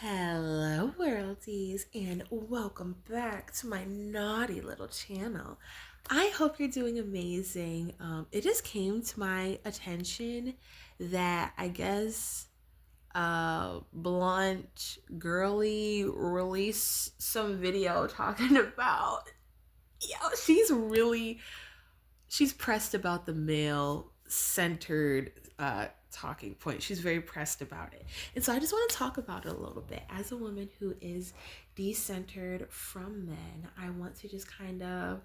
Hello, worldies, and welcome back to my naughty little channel. I hope you're doing amazing. It just came to my attention that I guess Blunt Girly released some video talking about, she's pressed about the male centered talking point. She's very pressed about it. And so I just want to talk about it a little bit. As a woman who is decentered from men, I want to just kind of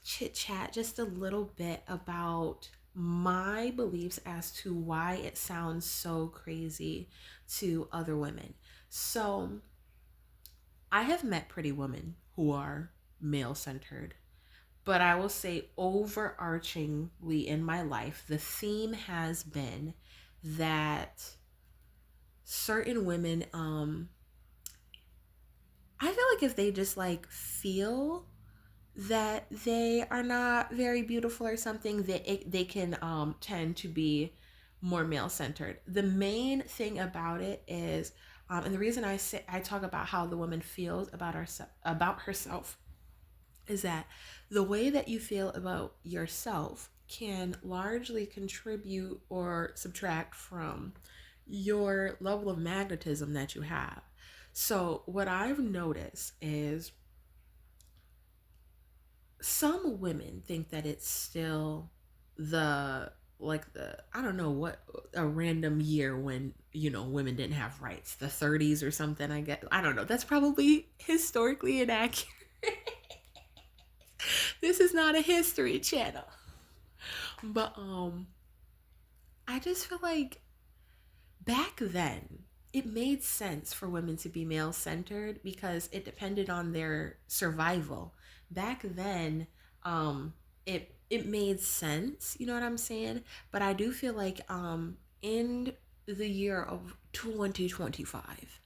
chit chat just a little bit about my beliefs as to why it sounds so crazy to other women. So I have met pretty women who are male centered, but I will say overarchingly in my life, the theme has been that certain women, I feel like if they just like feel that they are not very beautiful or something, they can tend to be more male centered. The main thing about it is, and the reason I talk about how the woman feels about herself is that the way that you feel about yourself can largely contribute or subtract from your level of magnetism that you have. So, what I've noticed is some women think that it's still the the I don't know what, a random year when women didn't have rights, the 30s or something. I don't know, that's probably historically inaccurate. This is not a history channel. But I just feel like back then it made sense for women to be male centered because it depended on their survival. Back then, it made sense, you know what I'm saying? But I do feel like in the year of 2025,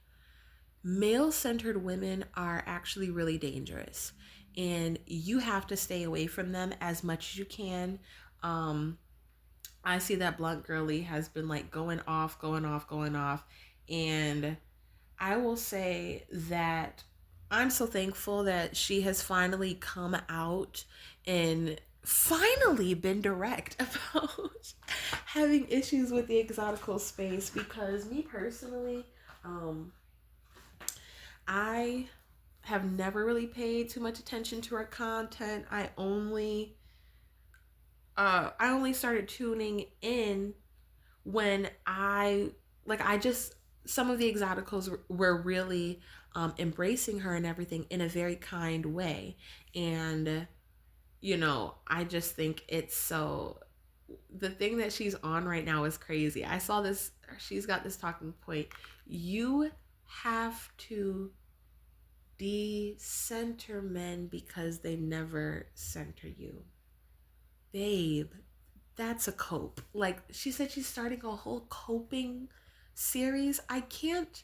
male centered women are actually really dangerous, and you have to stay away from them as much as you can. Um, I see that Blunt Girly has been like going off, going off, going off. And I will say that I'm so thankful that she has finally come out and finally been direct about having issues with the exotical space, because me personally, um, I have never really paid too much attention to her content. I only started tuning in when I just, some of the exoticals were really embracing her and everything in a very kind way. And I just think it's so, the thing that she's on right now is crazy. I saw this, she's got this talking point: you have to decenter men because they never center you. Babe, that's a cope. Like, she said she's starting a whole coping series. I can't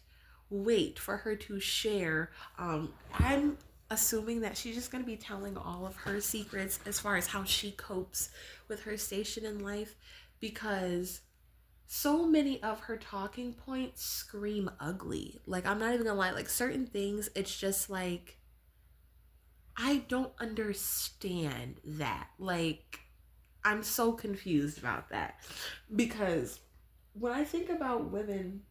wait for her to share. I'm assuming that she's just going to be telling all of her secrets as far as how she copes with her station in life, because so many of her talking points scream ugly. Like, I'm not even gonna lie, like certain things, it's just like, I don't understand that. Like, I'm so confused about that, because when I think about women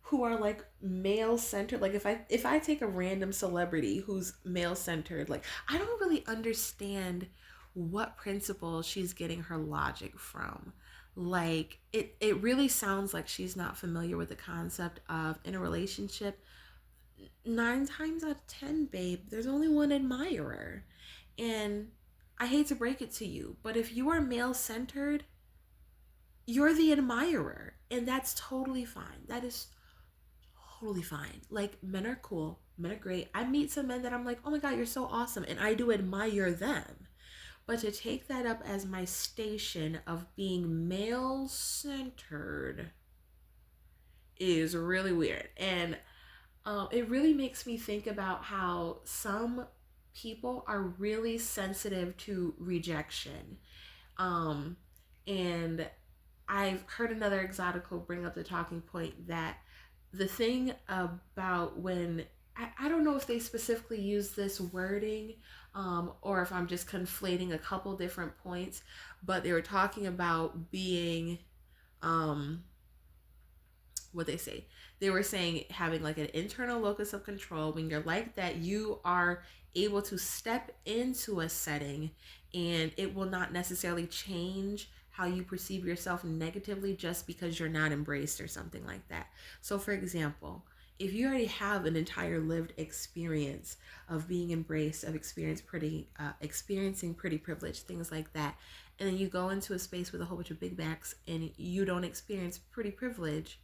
who are like male centered, like if I take a random celebrity who's male centered, like I don't really understand what principle she's getting her logic from. Like it really sounds like she's not familiar with the concept of, in a relationship, 9 times out of 10, babe, there's only one admirer. And I hate to break it to you, but if you are male centered, you're the admirer. And that's totally fine. That is totally fine. Like, men are cool, men are great. I meet some men that I'm like, oh my God, you're so awesome. And I do admire them. But to take that up as my station of being male centered is really weird. And it really makes me think about how some people are really sensitive to rejection. Um, and I've heard another exotical bring up the talking point that the thing about when I don't know if they specifically use this wording, or if I'm just conflating a couple different points, but they were talking about being, um, what they say. They were saying having like an internal locus of control. When you're like that, you are able to step into a setting and it will not necessarily change how you perceive yourself negatively just because you're not embraced or something like that. So for example, if you already have an entire lived experience of being embraced, of experiencing pretty privilege, things like that, and then you go into a space with a whole bunch of big backs and you don't experience pretty privilege,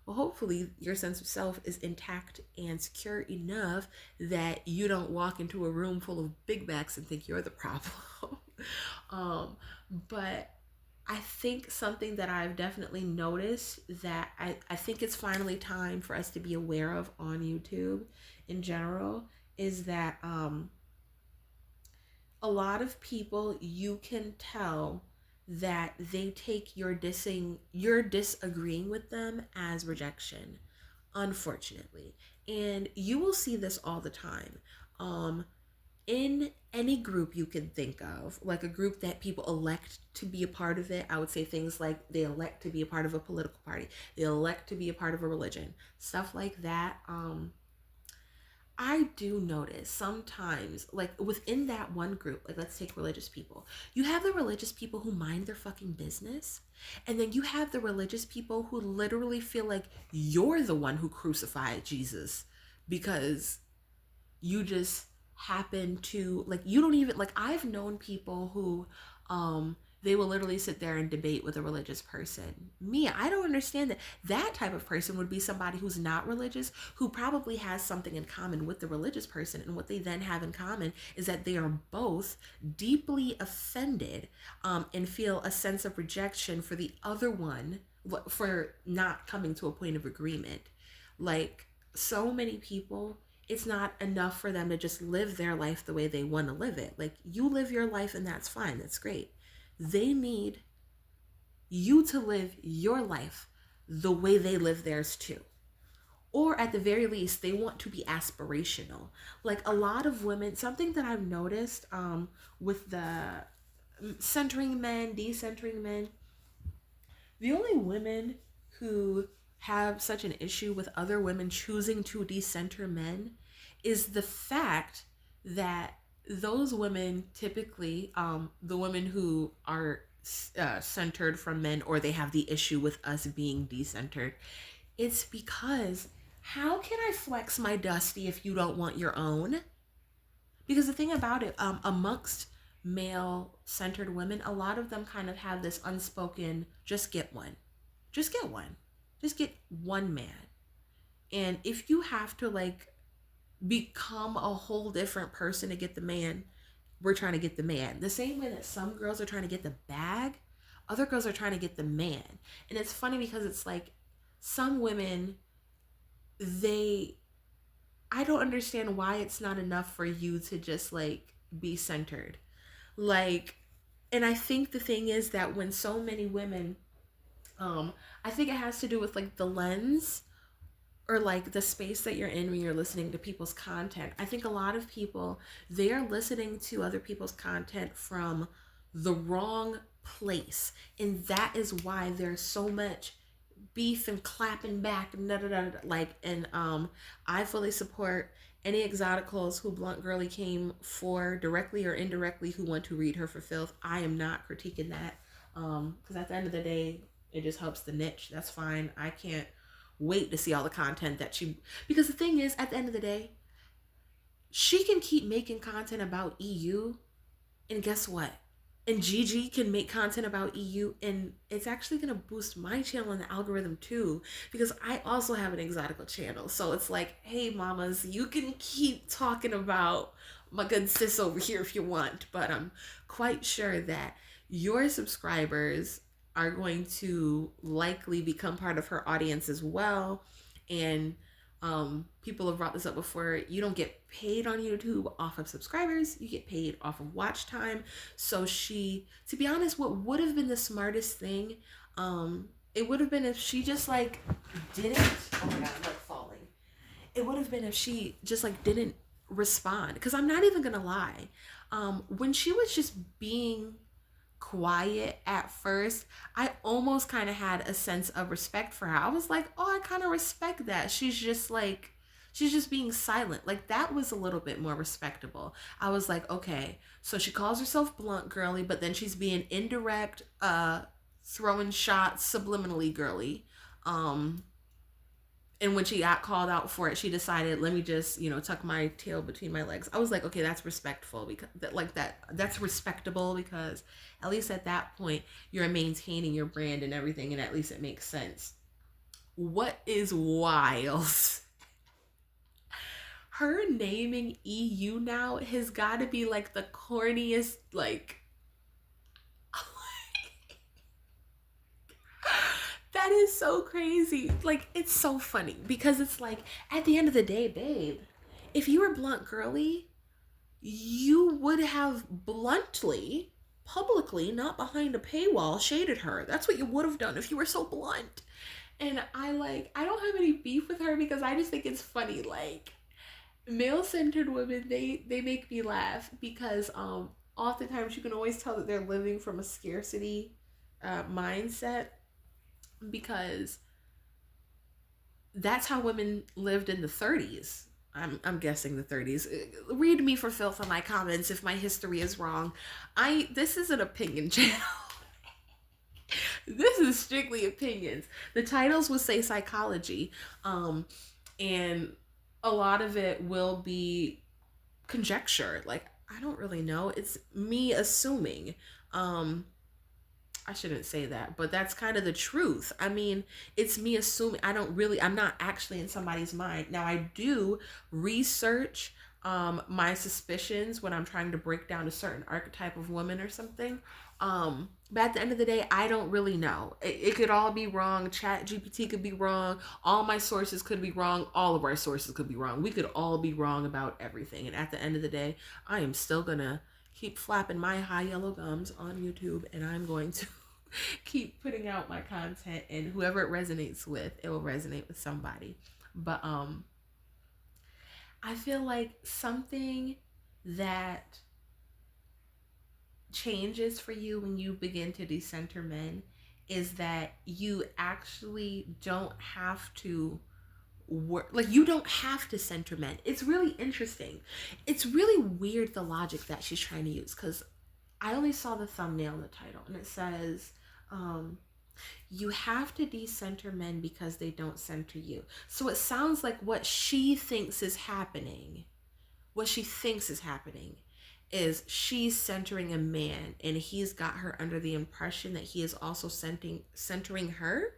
well, hopefully your sense of self is intact and secure enough that you don't walk into a room full of big backs and think you're the problem. um, but I think something that I've definitely noticed that I think it's finally time for us to be aware of on YouTube in general is that a lot of people, you can tell that they take you're disagreeing with them as rejection, unfortunately. And you will see this all the time. In any group you can think of, like a group that people elect to be a part of it, I would say things like they elect to be a part of a political party, they elect to be a part of a religion, stuff like that. I do notice sometimes, like within that one group, like let's take religious people, you have the religious people who mind their fucking business, and then you have the religious people who literally feel like you're the one who crucified Jesus because you just happen to, like, you don't even, like, I've known people who they will literally sit there and debate with a religious person. Me, I don't understand that. That type of person would be somebody who's not religious, who probably has something in common with the religious person, and what they then have in common is that they are both deeply offended, and feel a sense of rejection for the other one for not coming to a point of agreement. Like, so many people, it's not enough for them to just live their life the way they want to live it. Like, you live your life and that's fine, that's great. They need you to live your life the way they live theirs too. Or at the very least, they want to be aspirational. Like a lot of women, something that I've noticed with the centering men, decentering men, the only women who have such an issue with other women choosing to decenter men is the fact that those women typically, the women who are centered from men, or they have the issue with us being decentered, it's because how can I flex my dusty if you don't want your own? Because the thing about it, amongst male centered women, a lot of them kind of have this unspoken just get one. Just get one. Just get one man. And if you have to like become a whole different person to get the man, we're trying to get the man. The same way that some girls are trying to get the bag, other girls are trying to get the man. And it's funny because it's like some women, they, I don't understand why it's not enough for you to just like be centered. Like, and I think the thing is that when so many women, I think it has to do with like the lens or like the space that you're in when you're listening to people's content. I think a lot of people, they are listening to other people's content from the wrong place. And that is why there's so much beef and clapping back and da da da, like, and I fully support any exoticals who Blunt Girly came for, directly or indirectly, who want to read her for filth. I am not critiquing that, because at the end of the day, it just helps the niche. That's fine. I can't wait to see all the content that she, because the thing is, at the end of the day, she can keep making content about EU, and guess what? And Gigi can make content about EU, and it's actually going to boost my channel in the algorithm too, because I also have an exotical channel. So it's like, hey mamas, you can keep talking about my good sis over here if you want, but I'm quite sure that your subscribers are going to likely become part of her audience as well. And people have brought this up before. You don't get paid on YouTube off of subscribers. You get paid off of watch time. So she, to be honest, what would have been the smartest thing, It would have been if she just like didn't. Oh my god, I'm like falling. It would have been if she just like didn't respond. Because I'm not even gonna lie. When she was just being quiet at first, I almost kind of had a sense of respect for her. I was like, oh, I kind of respect that. She's just being silent. Like that was a little bit more respectable. I was like, okay, so she calls herself blunt girly, but then she's being indirect, throwing shots subliminally girly. Um, and when she got called out for it, she decided, let me just, tuck my tail between my legs. I was like, okay, that's respectful, because that's respectable, because at least at that point you're maintaining your brand and everything, and at least it makes sense. What is wild? Her naming EU now has got to be like the corniest, like, that is so crazy. Like, it's so funny because it's like, at the end of the day, babe, if you were blunt girly, you would have bluntly, publicly, not behind a paywall, shaded her. That's what you would have done if you were so blunt. And I don't have any beef with her, because I just think it's funny. Like, male-centered women, they make me laugh, because oftentimes you can always tell that they're living from a scarcity mindset, because that's how women lived in the 30s. I'm guessing the 30s. Read me for filth on my comments if my history is wrong. This is an opinion channel. This is strictly opinions. The titles will say psychology, and a lot of it will be conjecture. Like, I don't really know. It's me assuming. I shouldn't say that, but that's kind of the truth. I mean, it's me assuming. I'm not actually in somebody's mind. Now, I do research my suspicions when I'm trying to break down a certain archetype of woman or something. But at the end of the day, I don't really know. It could all be wrong. Chat GPT could be wrong. All my sources could be wrong. All of our sources could be wrong. We could all be wrong about everything. And at the end of the day, I am still going to keep flapping my high yellow gums on YouTube, and I'm going to keep putting out my content, and whoever it resonates with, it will resonate with somebody. But I feel like something that changes for you when you begin to decenter men is that you actually don't have to work, like, you don't have to center men. It's really interesting. It's really weird, the logic that she's trying to use, because I only saw the thumbnail and the title, and it says you have to decenter men because they don't center you. So it sounds like what she thinks is happening is she's centering a man, and he's got her under the impression that he is also centering her,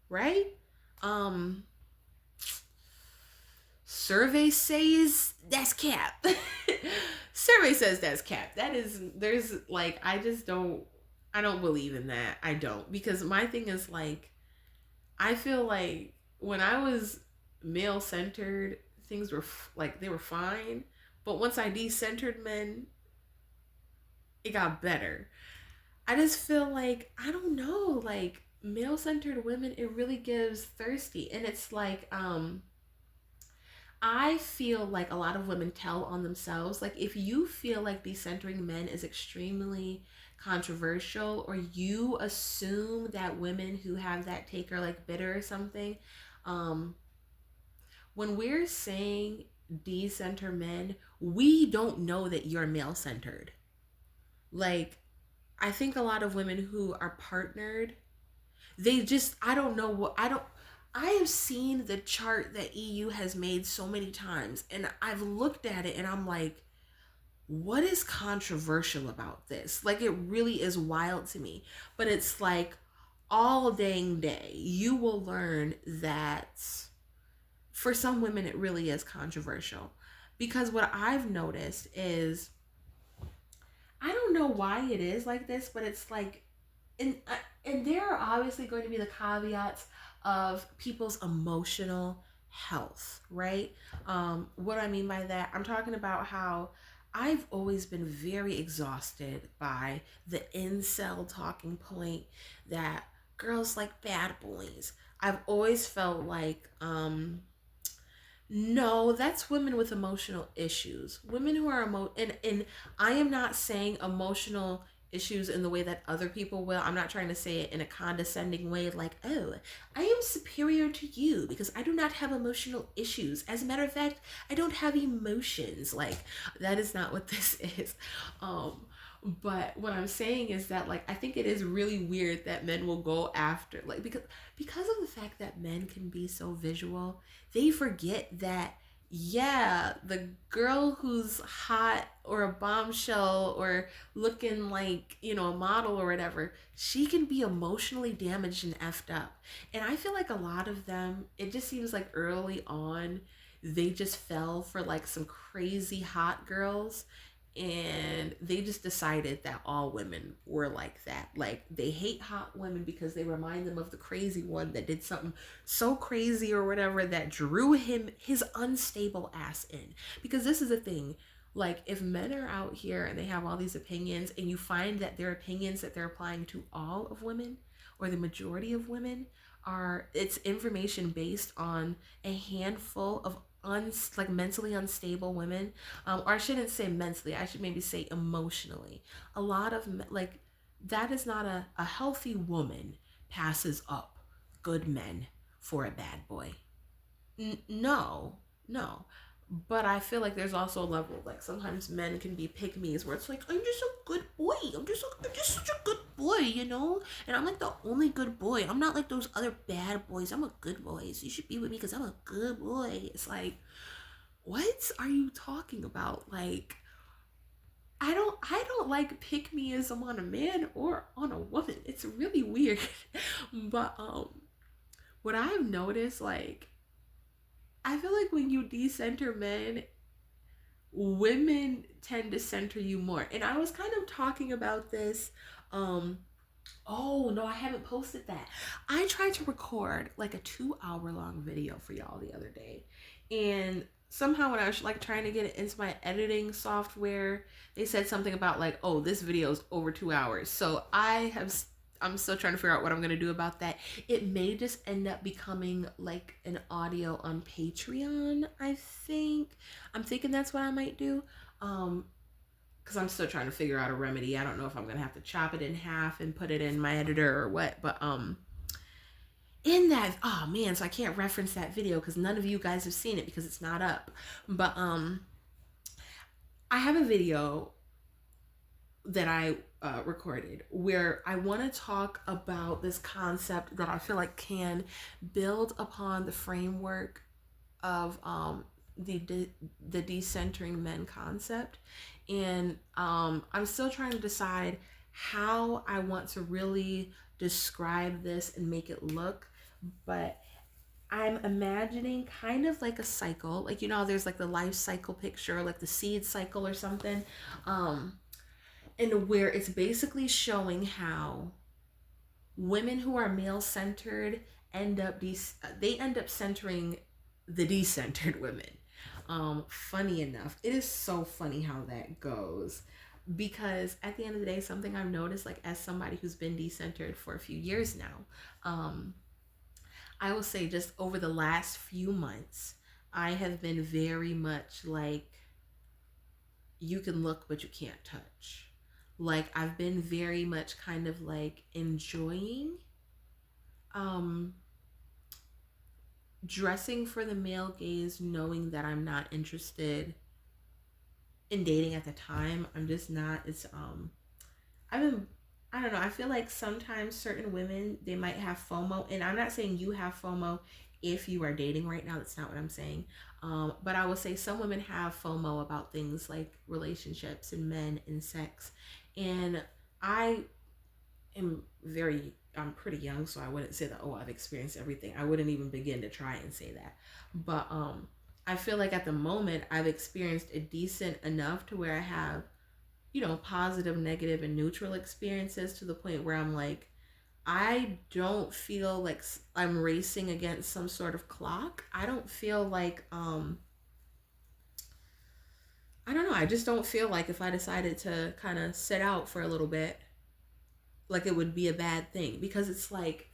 right? Survey says that's cap. Survey says that's cap. There's like, I don't believe in that. I don't, because my thing is, like, I feel like when I was male centered, things were like, they were fine, but once I decentered men, it got better. I just feel like, I don't know, like, male centered women, it really gives thirsty, and it's like, I feel like a lot of women tell on themselves. Like, if you feel like decentering men is extremely controversial, or you assume that women who have that take are like bitter or something, when we're saying decenter men, we don't know that you're male centered. Like, I think a lot of women who are partnered, they just, I don't know what, I have seen the chart that EU has made so many times, and I've looked at it and I'm like, what is controversial about this? Like, it really is wild to me. But it's like, all dang day, you will learn that for some women, it really is controversial. Because what I've noticed is, I don't know why it is like this, but it's like, and there are obviously going to be the caveats of people's emotional health, right? What I mean by that, I'm talking about how I've always been very exhausted by the incel talking point that girls like bad boys. I've always felt like no, that's women with emotional issues. Women who are and I am not saying emotional issues in the way that other people will. I'm not trying to say it in a condescending way like, "Oh, I am superior to you because I do not have emotional issues. As a matter of fact, I don't have emotions." Like that is not what this is. But what I'm saying is that like I think it is really weird that men will go after like because of the fact that men can be so visual, they forget that yeah, the girl who's hot or a bombshell or looking like, you know, a model or whatever, she can be emotionally damaged and effed up. And I feel like a lot of them, it just seems like early on, they just fell for like some crazy hot girls and they just decided that all women were like that. Like they hate hot women because they remind them of the crazy one that did something so crazy or whatever that drew him his unstable ass in. Because this is the thing, like if men are out here and they have all these opinions and you find that their opinions that they're applying to all of women or the majority of women are it's information based on a handful of like mentally unstable women, or I shouldn't say mentally, I should maybe say emotionally. A lot of like that is not a healthy woman passes up good men for a bad boy. No, no. But I feel like there's also a level like sometimes men can be pick me's where it's like I'm just a good boy. I'm just such a good boy, you know. And I'm like the only good boy. I'm not like those other bad boys. I'm a good boy. So you should be with me because I'm a good boy. It's like what are you talking about? Like I don't like pick meism on a man or on a woman. It's really weird. But what I've noticed like I feel like when you decenter men, women tend to center you more. And I was kind of talking about this. Oh no, I haven't posted that. I tried to record like a 2 hour long video for y'all the other day. And somehow when I was like trying to get it into my editing software, they said something about like, oh, this video is over 2 hours. So I'm still trying to figure out what I'm gonna do about that. It may just end up becoming like an audio on Patreon, I think. I'm thinking that's what I might do. Because I'm still trying to figure out a remedy. I don't know if I'm gonna have to chop it in half and put it in my editor or what. But in that, oh man, so I can't reference that video because none of you guys have seen it because it's not up. But I have a video that I recorded where I want to talk about this concept that I feel like can build upon the framework of the decentering men concept. And I'm still trying to decide how I want to really describe this and make it look, but I'm imagining kind of like a cycle, like you know there's like the life cycle picture, like the seed cycle or something, and where it's basically showing how women who are male centered they end up centering the decentered women. Funny enough, it is so funny how that goes because at the end of the day, something I've noticed, like as somebody who's been decentered for a few years now, I will say just over the last few months, I have been very much like you can look but you can't touch. Like I've been very much kind of like enjoying um dressing for the male gaze, knowing that I'm not interested in dating at the time. I'm just not. It's I've been I don't know. I feel like sometimes certain women they might have FOMO, and I'm not saying you have FOMO if you are dating right now. That's not what I'm saying. But I will say some women have FOMO about things like relationships and men and sex, and I I'm pretty young, so I wouldn't say that oh I've experienced everything. I wouldn't even begin to try and say that. But I feel like at the moment I've experienced a decent enough to where I have, you know, positive, negative, and neutral experiences to the point where I'm like, I don't feel like I'm racing against some sort of clock. I don't feel like I don't know. I just don't feel like if I decided to kind of sit out for a little bit like it would be a bad thing, because it's like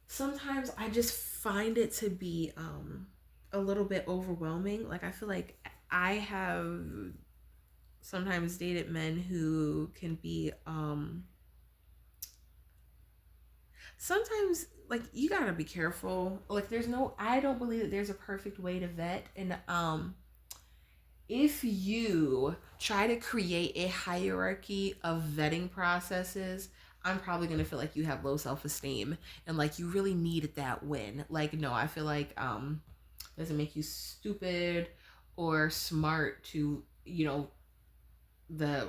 sometimes I just find it to be a little bit overwhelming. Like I feel like I have sometimes dated men who can be sometimes, like, you gotta be careful. Like there's no, I don't believe that there's a perfect way to vet. And if you try to create a hierarchy of vetting processes, I'm probably gonna feel like you have low self-esteem and like you really needed that win. Like, no, I feel like doesn't make you stupid or smart to, you know, the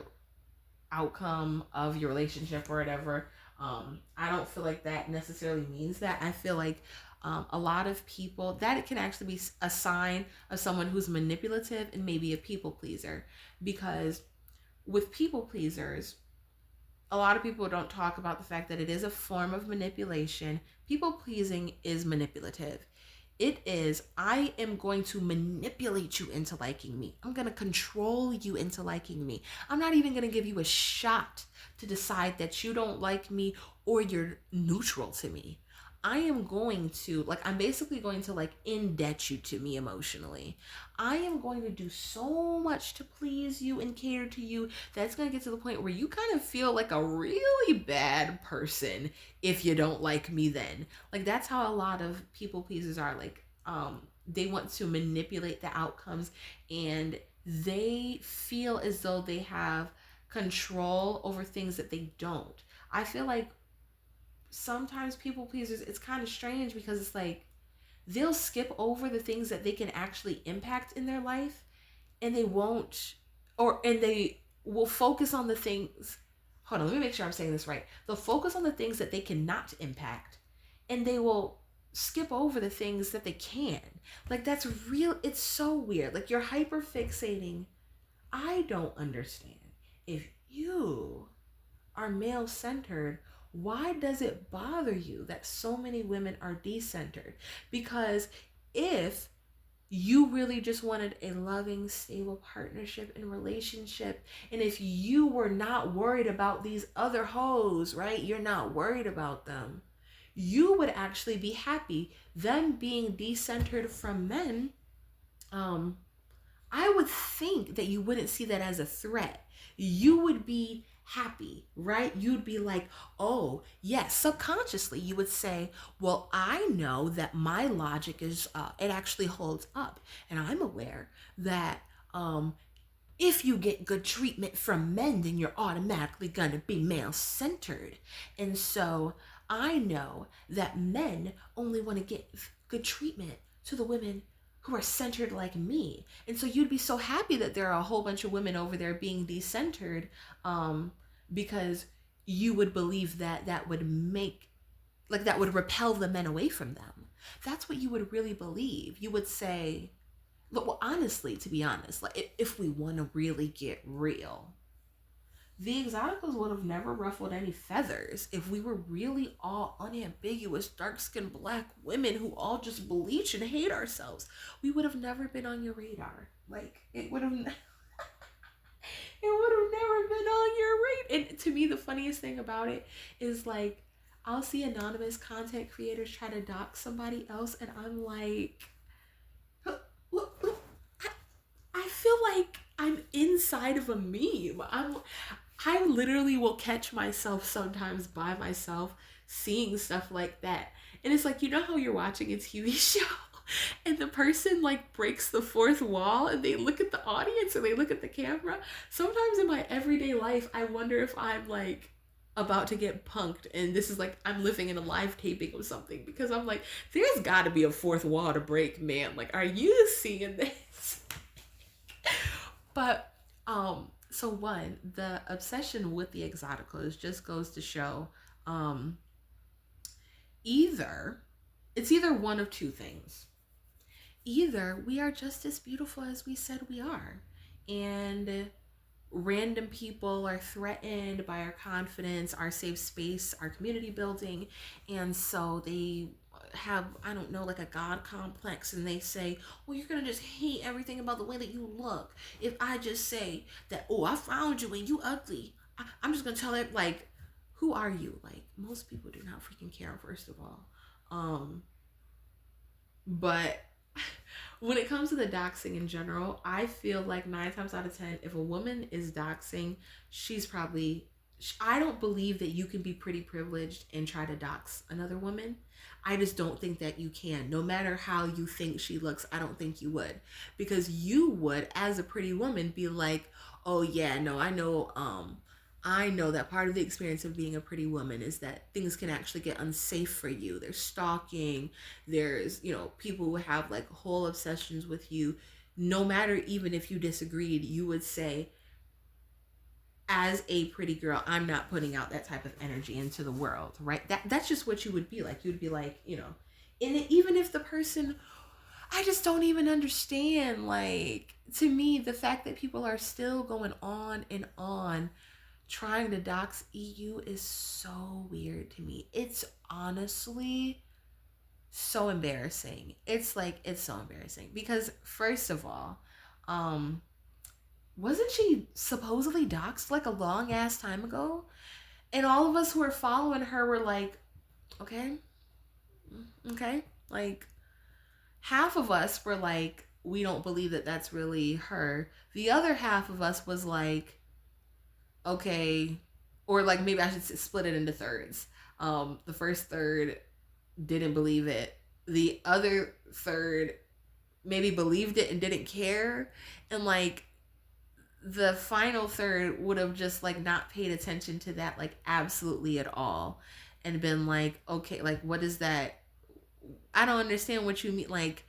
outcome of your relationship or whatever. I don't feel like that necessarily means that. I feel like a lot of people, that it can actually be a sign of someone who's manipulative and maybe a people pleaser. Because with people pleasers, a lot of people don't talk about the fact that it is a form of manipulation. People pleasing is manipulative. It is, I am going to manipulate you into liking me. I'm going to control you into liking me. I'm not even going to give you a shot to decide that you don't like me or you're neutral to me. I am going to, like, I'm basically going to, like, indebt you to me emotionally. I am going to do so much to please you and cater to you that's going to get to the point where you kind of feel like a really bad person if you don't like me then. Like, that's how a lot of people pleasers are. Like, they want to manipulate the outcomes, and they feel as though they have control over things that they don't. I feel like sometimes people pleasers, it's kind of strange because it's like they'll skip over the things that they can actually impact in their life, and they won't, or and they will focus on the things, hold on, let me make sure I'm saying this right. They'll focus on the things that they cannot impact, and they will skip over the things that they can. Like, that's real, it's so weird. Like, you're hyper fixating. I don't understand. If you are male centered, why does it bother you that so many women are decentered? Because if you really just wanted a loving, stable partnership and relationship, and if you were not worried about these other hoes, right? You're not worried about them. You would actually be happy. Them being decentered from men, um, I would think that you wouldn't see that as a threat. You would be happy, right? You'd be like, oh, yes, subconsciously, you would say, well, I know that my logic is, it actually holds up. And I'm aware that if you get good treatment from men, then you're automatically going to be male centered. And so I know that men only want to get good treatment to the women who are centered like me. And so you'd be so happy that there are a whole bunch of women over there being decentered, because you would believe that that would make, like, that would repel the men away from them. That's what you would really believe. You would say, look, well, honestly, to be honest, like, if we want to really get real, the Exoticals would have never ruffled any feathers if we were really all unambiguous, dark-skinned black women who all just bleach and hate ourselves. We would have never been on your radar. Like, it would have it would have never been on your radar. And to me, the funniest thing about it is, like, I'll see anonymous content creators try to dox somebody else, and I'm like, I feel like I'm inside of a meme. I literally will catch myself sometimes by myself seeing stuff like that. And it's like, you know how you're watching a TV show and the person, like, breaks the fourth wall and they look at the audience and they look at the camera? Sometimes in my everyday life, I wonder if I'm, like, about to get punked and this is like I'm living in a live taping of something, because I'm like, there's got to be a fourth wall to break, man. Like, are you seeing this? But so one, the obsession with the Exoticals just goes to show, either it's either one of two things. Either we are just as beautiful as we said we are, and random people are threatened by our confidence, our safe space, our community building, and so they have, I don't know, like a god complex, and they say, well, you're gonna just hate everything about the way that you look. If I just say that, oh, I found you and you ugly, I'm just gonna tell it, like, who are you? Like, most people do not freaking care, first of all. But when it comes to the doxing in general, I feel like 9 times out of 10, if a woman is doxing, she's probably, I don't believe that you can be pretty privileged and try to dox another woman. I just don't think that you can. No matter how you think she looks, I don't think you would. Because you would, as a pretty woman, be like, oh yeah, no, I know that part of the experience of being a pretty woman is that things can actually get unsafe for you. There's stalking, there's, people who have like whole obsessions with you. No matter, even if you disagreed, you would say, as a pretty girl, I'm not putting out that type of energy into the world, right? That's just what you would be like. You would be like, and even if the person, I just don't even understand. Like, to me, the fact that people are still going on and on trying to dox EU is so weird to me. It's honestly so embarrassing. It's so embarrassing because, first of all, um wasn't she supposedly doxed like a long ass time ago? And all of us who were following her were like, okay, okay. Like, half of us were like, we don't believe that that's really her. The other half of us was like, okay, or like maybe I should split it into thirds. The first third didn't believe it. The other third maybe believed it and didn't care. And like the final third would have just like not paid attention to that like absolutely at all and been like, okay, like what is that? I don't understand what you mean. Like,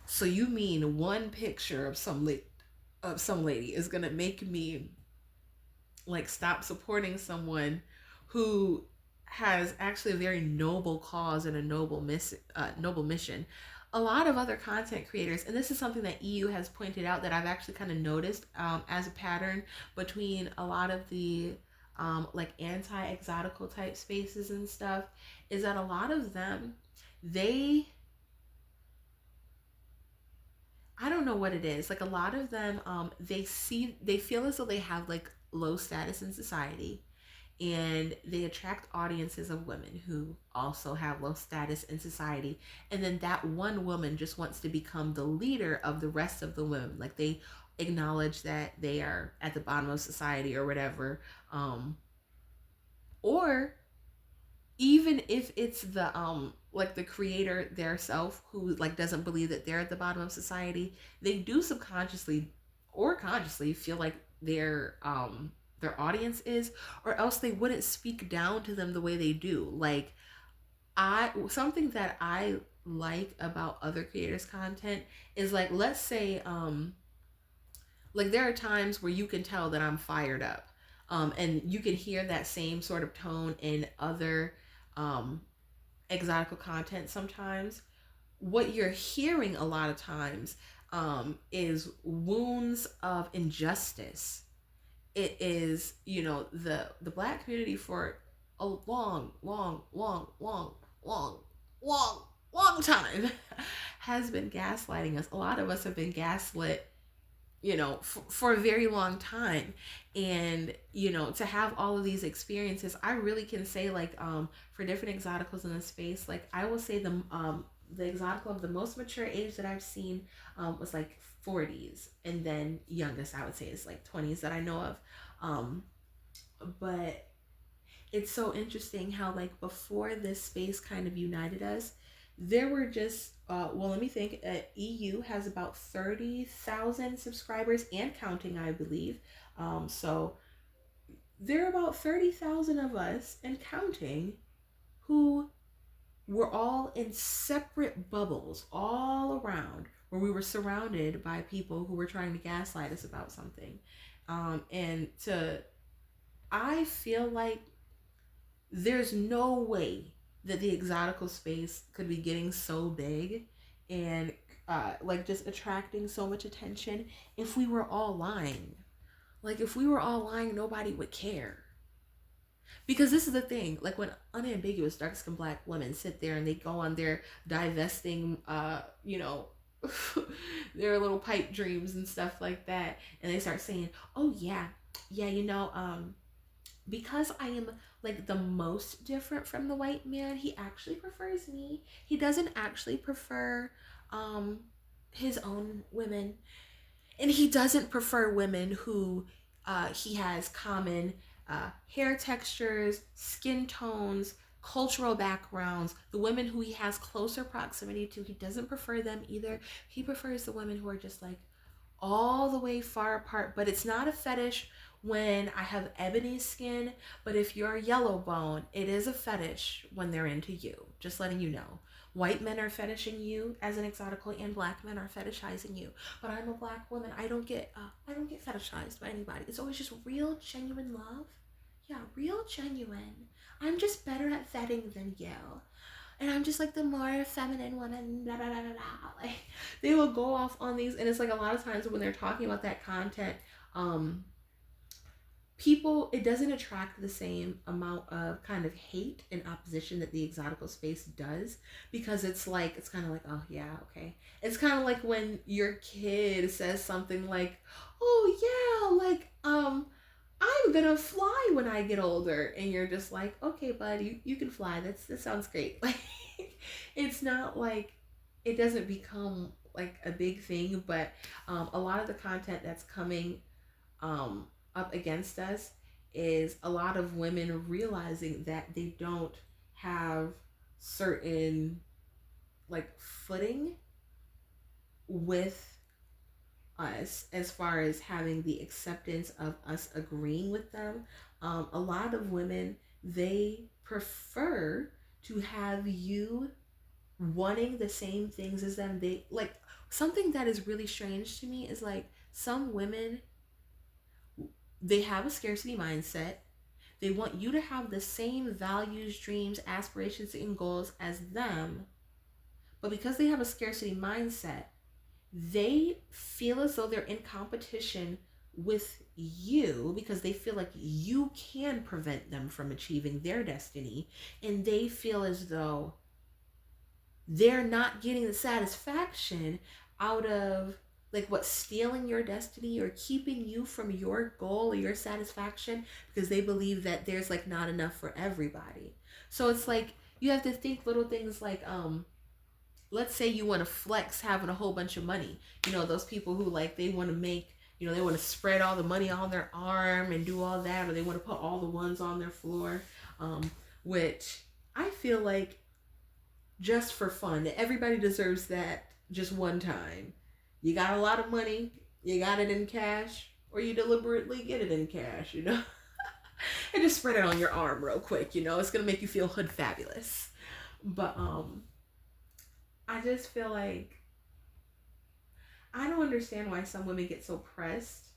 so you mean one picture of some lady is gonna make me like stop supporting someone who has actually a very noble cause and a noble mission. A lot of other content creators, and this is something that EU has pointed out that I've actually kind of noticed as a pattern between a lot of the like anti-exotical type spaces and stuff, is that a lot of them, they, I don't know what it is. Like, a lot of them, they feel as though they have like low status in society, and they attract audiences of women who also have low status in society. And then that one woman just wants to become the leader of the rest of the women. Like, they acknowledge that they are at the bottom of society or whatever. Or even if it's the like the creator their self who like doesn't believe that they're at the bottom of society, they do subconsciously or consciously feel like their audience is, or else they wouldn't speak down to them the way they do. Like, I something that I like about other creators content is, like, let's say like there are times where you can tell that I'm fired up, and you can hear that same sort of tone in other um exotical content sometimes. What you're hearing a lot of times is wounds of injustice. It is, the black community for a long time has been gaslighting us. A lot of us have been gaslit, for a very long time. And to have all of these experiences, I really can say, like, for different exoticals in the space, like, I will say the exotical of the most mature age that I've seen was like 40s, and then youngest I would say is like 20s that I know of. But it's so interesting how, like, before this space kind of united us, there were just well, let me think. EU has about 30,000 subscribers and counting, I believe. So there are about 30,000 of us and counting who were all in separate bubbles all around, where we were surrounded by people who were trying to gaslight us about something. And I feel like there's no way that the exotical space could be getting so big and like just attracting so much attention if we were all lying. Like, if we were all lying, nobody would care. Because this is the thing, like, when unambiguous dark skinned black women sit there and they go on their divesting their little pipe dreams and stuff like that, and they start saying, oh yeah, because I am like the most different from the white man, he actually prefers me. He doesn't actually prefer um his own women, and he doesn't prefer women who he has common hair textures, skin tones, cultural backgrounds. The women who he has closer proximity to, he doesn't prefer them either. He prefers the women who are just like all the way far apart. But it's not a fetish when I have ebony skin, but if you're a yellow bone, it is a fetish when they're into you. Just letting you know. White men are fetishing you as an exotical, and black men are fetishizing you. But I'm a black woman. I don't get fetishized by anybody. It's always just real, genuine love. Yeah, real, genuine. I'm just better at vetting than you, and I'm just like the more feminine woman, blah, blah, blah, blah, blah. Like, they will go off on these, and it's like a lot of times when they're talking about that content, um, people, it doesn't attract the same amount of kind of hate and opposition that the exotical space does, because it's like, it's kind of like, oh yeah, okay. It's kind of like when your kid says something like, oh yeah, like, I'm gonna fly when I get older, and you're just like, okay bud, you can fly, that sounds great. Like, it's not like, it doesn't become like a big thing, but a lot of the content that's coming up against us is a lot of women realizing that they don't have certain like footing with us as far as having the acceptance of us agreeing with them. A lot of women, they prefer to have you wanting the same things as them. They like, something that is really strange to me is like, some women, they have a scarcity mindset. They want you to have the same values, dreams, aspirations, and goals as them. But because they have a scarcity mindset, they feel as though they're in competition with you, because they feel like you can prevent them from achieving their destiny. And they feel as though they're not getting the satisfaction out of like what, stealing your destiny or keeping you from your goal or your satisfaction, because they believe that there's like not enough for everybody. So it's like, you have to think little things like, let's say you want to flex having a whole bunch of money. You know, those people who like, they want to make, you know, they want to spread all the money on their arm and do all that, or they want to put all the ones on their floor, which I feel like, just for fun, everybody deserves that just one time. You got a lot of money, you got it in cash, or you deliberately get it in cash, you know? And just spread it on your arm real quick, you know? It's gonna make you feel hood fabulous. But I just feel like, I don't understand why some women get so pressed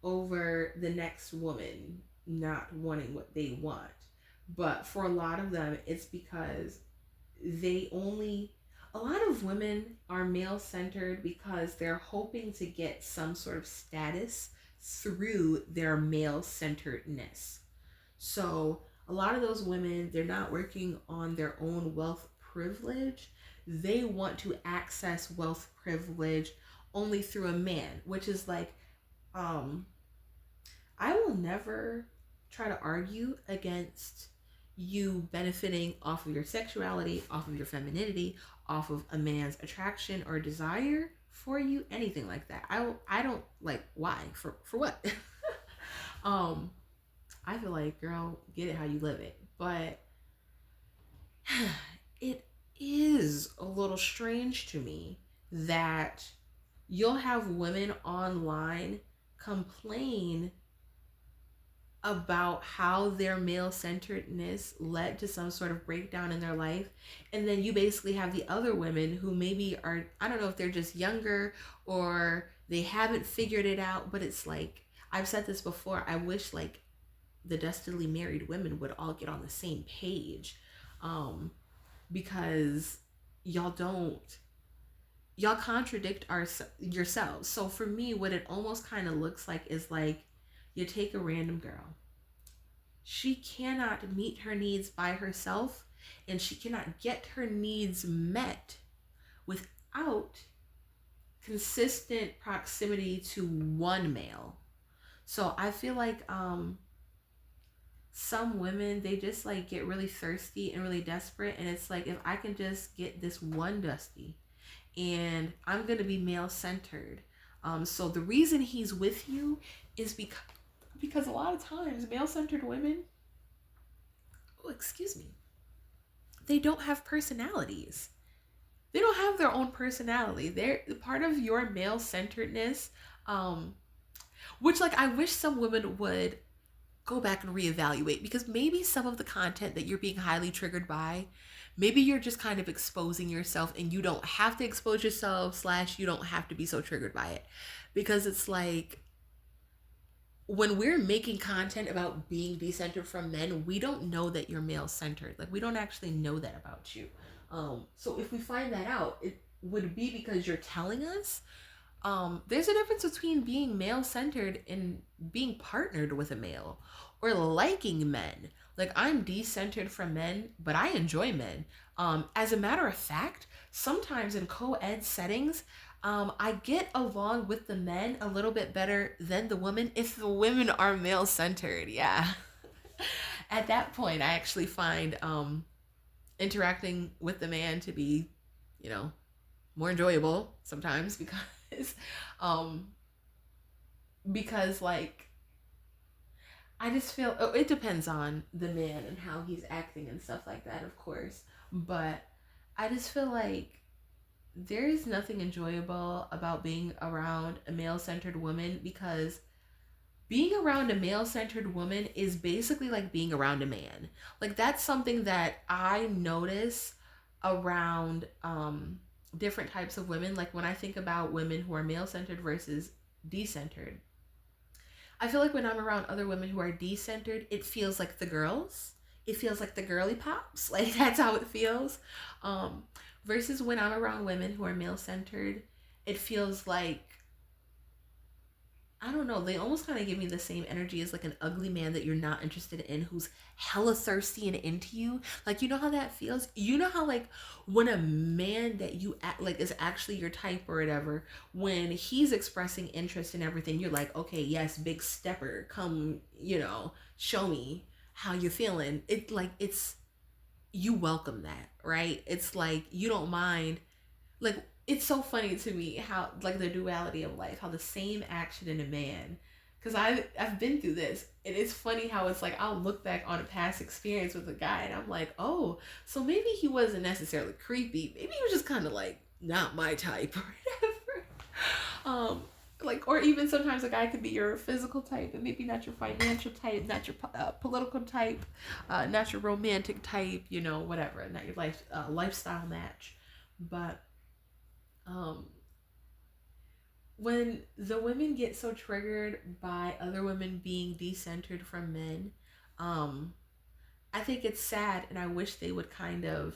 over the next woman not wanting what they want. But for a lot of them, it's because they only, a lot of women are male centered because they're hoping to get some sort of status through their male centeredness. So a lot of those women, they're not working on their own wealth privilege. They want to access wealth privilege only through a man, which is like, um I will never try to argue against you benefiting off of your sexuality, off of your femininity, off of a man's attraction or desire for you, anything like that. I don't like, why? For what? um I feel like, girl, get it how you live it. But it is a little strange to me that you'll have women online complain about how their male centeredness led to some sort of breakdown in their life. And then you basically have the other women who maybe are, I don't know if they're just younger or they haven't figured it out, but it's like, I've said this before, I wish like the destiny married women would all get on the same page, because y'all don't, y'all contradict yourselves. So for me, what it almost kind of looks like is like, you take a random girl, she cannot meet her needs by herself, and she cannot get her needs met without consistent proximity to one male. So I feel like some women, they just like get really thirsty and really desperate, and it's like, if I can just get this one Dusty, and I'm gonna be male centered. So the reason he's with you is because a lot of times male centered women, oh excuse me, they don't have personalities. They don't have their own personality. They're part of your male centeredness. Um, which like I wish some women would go back and reevaluate, because maybe some of the content that you're being highly triggered by, maybe you're just kind of exposing yourself, and you don't have to expose yourself, slash you don't have to be so triggered by it, because it's like, when we're making content about being decentered from men, we don't know that you're male centered. Like, we don't actually know that about you. So if we find that out, it would be because you're telling us. There's a difference between being male centered and being partnered with a male, or liking men. Like, I'm decentered from men, but I enjoy men. As a matter of fact, sometimes in co-ed settings, I get along with the men a little bit better than the women if the women are male centered. Yeah. At that point, I actually find interacting with the man to be, you know, more enjoyable sometimes, um because like, I just feel, oh, it depends on the man and how he's acting and stuff like that, of course, but I just feel like there is nothing enjoyable about being around a male-centered woman, because being around a male-centered woman is basically like being around a man. Like, that's something that I notice around different types of women. Like, when I think about women who are male-centered versus decentered, I feel like when I'm around other women who are decentered, it feels like the girls. It feels like the girly pops. Like, that's how it feels. Um, Versus when I'm around women who are male centered, it feels like, I don't know, they almost kind of give me the same energy as like an ugly man that you're not interested in, who's hella thirsty and into you. Like, you know how that feels? You know how, like, when a man that you act like is actually your type or whatever, when he's expressing interest in everything, you're like, okay, yes, big stepper, come, show me how you're feeling. It like, it's, you welcome that, right? It's like, you don't mind, like, it's so funny to me how, like, the duality of life, how the same action in a man, because I've been through this, and it's funny how it's like, I'll look back on a past experience with a guy and I'm like, oh, so maybe he wasn't necessarily creepy, maybe he was just kind of like not my type or whatever. Like, or even sometimes a guy could be your physical type and maybe not your financial type, not your political type, not your romantic type, whatever, not your lifestyle match. But um when the women get so triggered by other women being decentered from men, um I think it's sad, and I wish they would kind of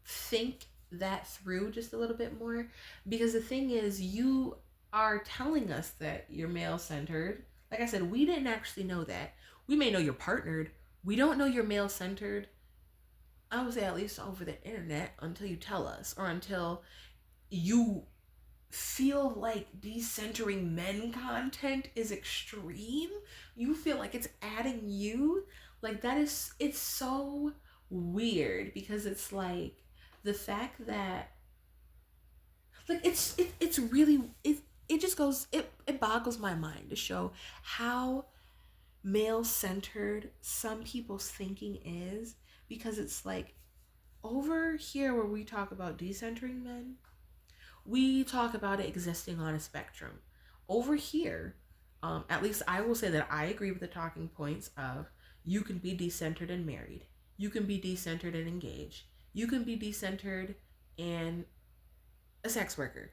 think that through just a little bit more, because the thing is, you are telling us that you're male centered. Like I said, we didn't actually know that. We may know you're partnered, we don't know you're male centered. I would say, at least over the internet, until you tell us, or until you feel like decentering men content is extreme, you feel like it's adding you, like, that is, it's so weird, because it's like, the fact that, like, it's really, it just goes, it boggles my mind to show how male centered some people's thinking is, because it's like, over here where we talk about decentering men, we talk about it existing on a spectrum. Over here, at least I will say that I agree with the talking points of, you can be decentered and married, you can be decentered and engaged, you can be decentered and a sex worker,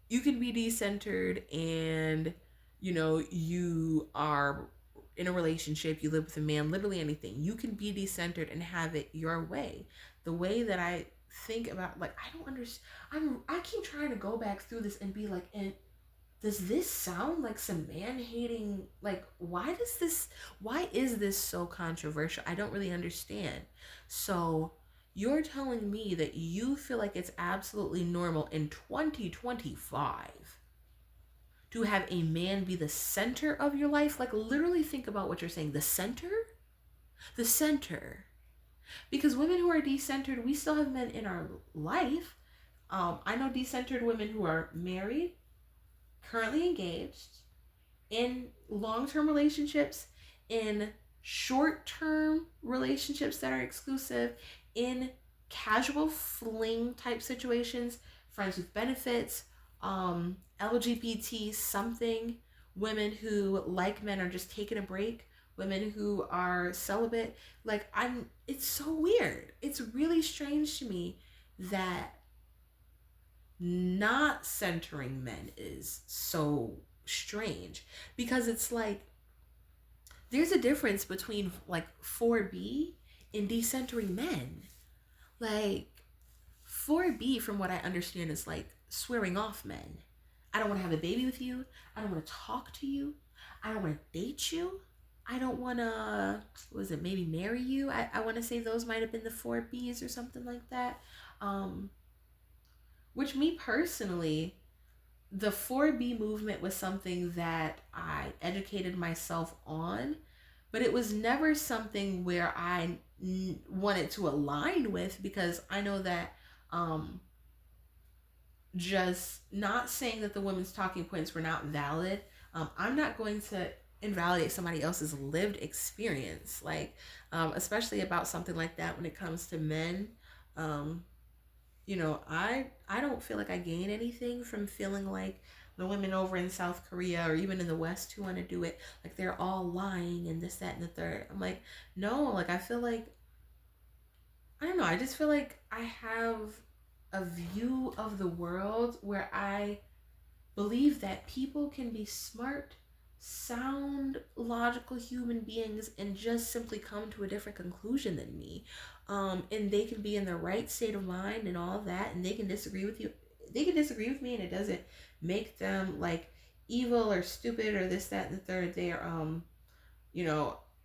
you can be decentered and, you are in a relationship, you live with a man, literally anything. You can be decentered and have it your way. The way that I think about, like, I don't understand. I keep trying to go back through this and be like, and does this sound like some man hating? Like, why is this so controversial? I don't really understand. So you're telling me that you feel like it's absolutely normal in 2025 to have a man be the center of your life. Like, literally think about what you're saying. The center? The center. Because women who are decentered, we still have men in our life. I know decentered women who are married, currently engaged, in long-term relationships, in short-term relationships that are exclusive, in casual fling type situations, friends with benefits, LGBT something, women who, like men, are just taking a break, women who are celibate. Like, it's so weird. It's really strange to me that not centering men is so strange, because it's like there's a difference between like 4B and decentering men. Like, 4B, from what I understand, is like swearing off men. I don't want to have a baby with you. I don't want to talk to you. I don't want to date you. I don't want to, was it maybe marry you? I want to say those might have been the 4Bs or something like that. Which, me personally, the 4B movement was something that I educated myself on, but it was never something where I wanted to align with, because I know that just not saying that the women's talking points were not valid. I'm not going to invalidate somebody else's lived experience, like especially about something like that when it comes to men. I don't feel like I gain anything from feeling like the women over in South Korea or even in the West who want to do it, like they're all lying and this, that, and the third. I'm like, no, like I feel like, I don't know, I just feel like I have a view of the world where I believe that people can be smart, sound, logical human beings and just simply come to a different conclusion than me. And they can be in the right state of mind and all that, and they can disagree with you. They can disagree with me, and it doesn't make them like evil or stupid or this, that, and the third. They are,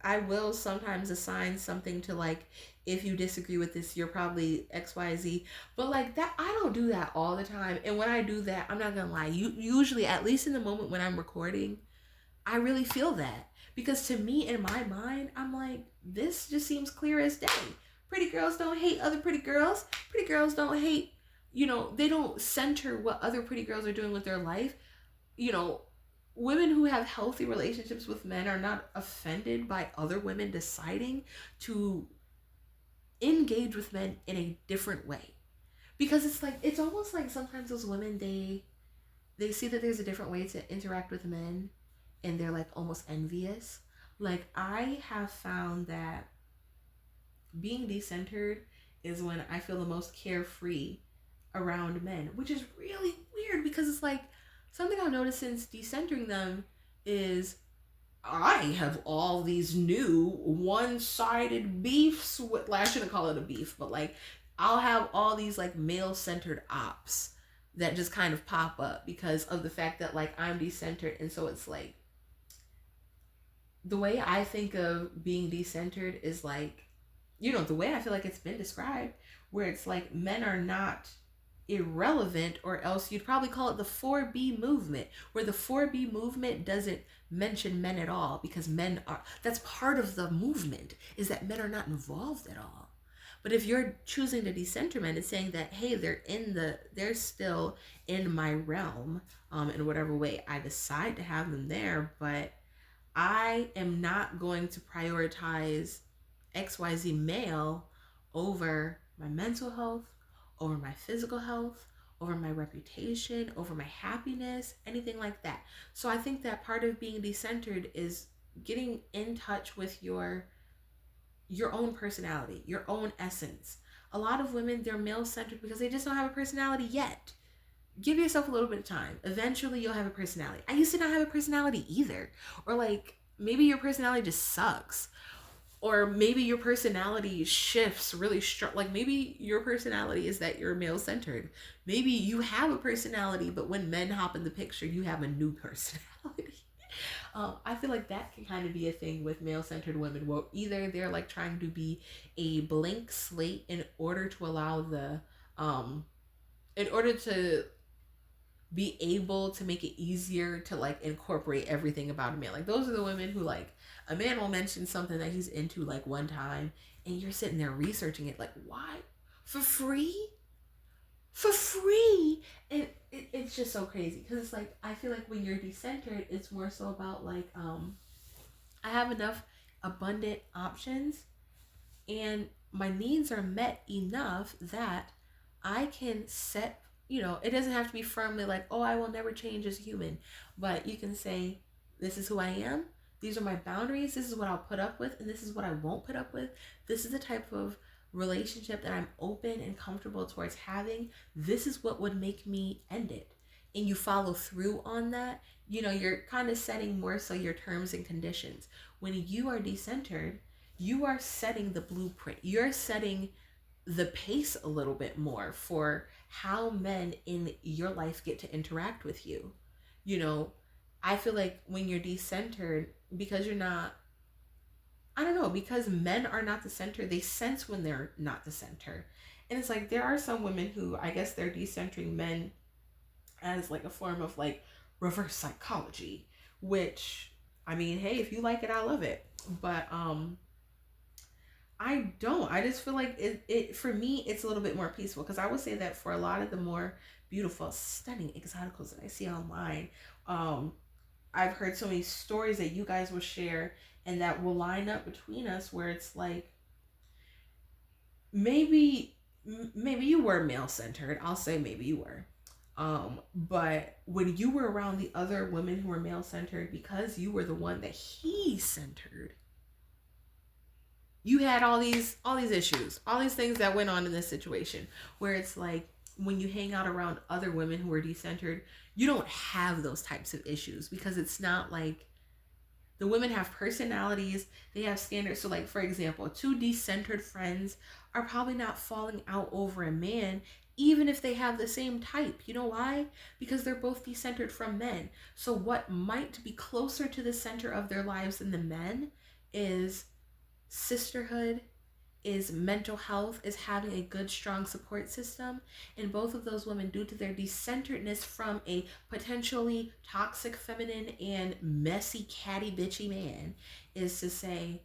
I will sometimes assign something to, like, if you disagree with this, you're probably XYZ. But like that, I don't do that all the time. And when I do that, I'm not gonna lie, usually, at least in the moment when I'm recording, I really feel that. Because to me, in my mind, I'm like, this just seems clear as day. Pretty girls don't hate other pretty girls. Pretty girls don't hate, they don't center what other pretty girls are doing with their life. Women who have healthy relationships with men are not offended by other women deciding to engage with men in a different way. Because it's like, it's almost like sometimes those women, they see that there's a different way to interact with men, and they're like almost envious. Like, I have found that being decentered is when I feel the most carefree around men, which is really weird, because it's like something I've noticed since decentering them is I have all these new one-sided beefs with, like, I shouldn't call it a beef, but like I'll have all these like male-centered ops that just kind of pop up because of the fact that like I'm decentered. And so it's like, the way I think of being decentered is like, the way I feel like it's been described, where it's like men are not irrelevant, or else you'd probably call it the 4B movement, where the 4B movement doesn't mention men at all, because that's part of the movement, is that men are not involved at all. But if you're choosing to decenter men, it's saying that, hey, they're still in my realm, in whatever way I decide to have them there, but I am not going to prioritize XYZ male over my mental health, over my physical health, over my reputation, over my happiness, anything like that. So I think that part of being decentered is getting in touch with your own personality, your own essence. A lot of women, they're male-centered because they just don't have a personality yet. Give yourself a little bit of time. Eventually you'll have a personality. I used to not have a personality either. Or like, maybe your personality just sucks. Or maybe your personality shifts really strong. Like, maybe your personality is that you're male-centered. Maybe you have a personality, but when men hop in the picture, you have a new personality. I feel like that can kind of be a thing with male-centered women, where either they're like trying to be a blank slate in order to allow in order to be able to make it easier to like incorporate everything about a man. Like those are the women who like a man will mention something that he's into like one time and you're sitting there researching it like why? For free? For free. And it's just so crazy because it's like I feel like when you're decentered, it's more so about like I have enough abundant options and my needs are met enough that I can set, you know, it doesn't have to be firmly like, oh, I will never change as a human, but you can say, this is who I am. These are my boundaries. This is what I'll put up with, and this is what I won't put up with. This is the type of relationship that I'm open and comfortable towards having. This is what would make me end it. And you follow through on that, you know, you're kind of setting more so your terms and conditions. When you are decentered, you are setting the blueprint. You're setting the pace a little bit more for how men in your life get to interact with you. You know, I feel like when you're decentered, because you're not, I don't know, because men are not the center, they sense when they're not the center. And it's like there are some women who I guess they're decentering men as like a form of like reverse psychology, which I mean, hey, if you like it, I love it. But I don't. I just feel like it for me it's a little bit more peaceful because I would say that for a lot of the more beautiful, stunning exoticals that I see online, um, I've heard so many stories that you guys will share and that will line up between us where it's like maybe you were male centered. I'll say maybe you were. But when you were around the other women who were male centered, because you were the one that he centered, you had all these issues, all these things that went on in this situation where it's like when you hang out around other women who are decentered, you don't have those types of issues because it's not like the women have personalities, they have standards. So like for example, two decentered friends are probably not falling out over a man even if they have the same type. You know why? Because they're both decentered from men. So what might be closer to the center of their lives than the men is sisterhood, is mental health, is having a good strong support system. And both of those women, due to their decenteredness from a potentially toxic feminine and messy catty bitchy man, is to say,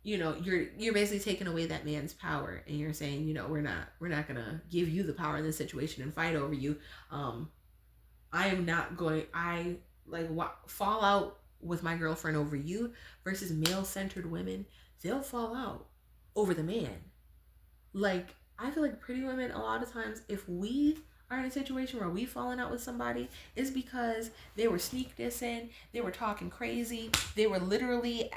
you know, you're basically taking away that man's power and you're saying, you know, we're not gonna give you the power in this situation and fight over you. I am not going, I like fall out with my girlfriend over you. Versus male centered women, they'll fall out over the man. Like I feel like pretty women a lot of times, if we are in a situation where we falling out with somebody, is because they were sneak dissing, they were talking crazy, they were literally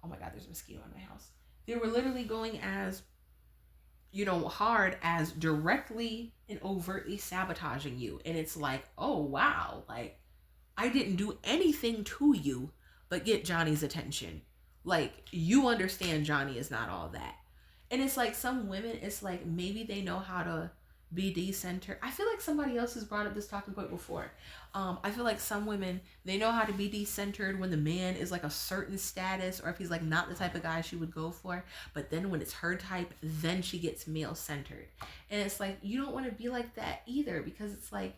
oh my god, there's a mosquito in my house. They were literally going as, you know, hard as directly and overtly sabotaging you. And it's like, oh wow, like I didn't do anything to you but get Johnny's attention. Like you understand Johnny is not all that. And it's like some women, it's like maybe they know how to be decentered. I feel like somebody else has brought up this talking point before. I feel like some women, they know how to be decentered when the man is like a certain status or if he's like not the type of guy she would go for. But then when it's her type, then she gets male centered. And it's like, you don't want to be like that either because it's like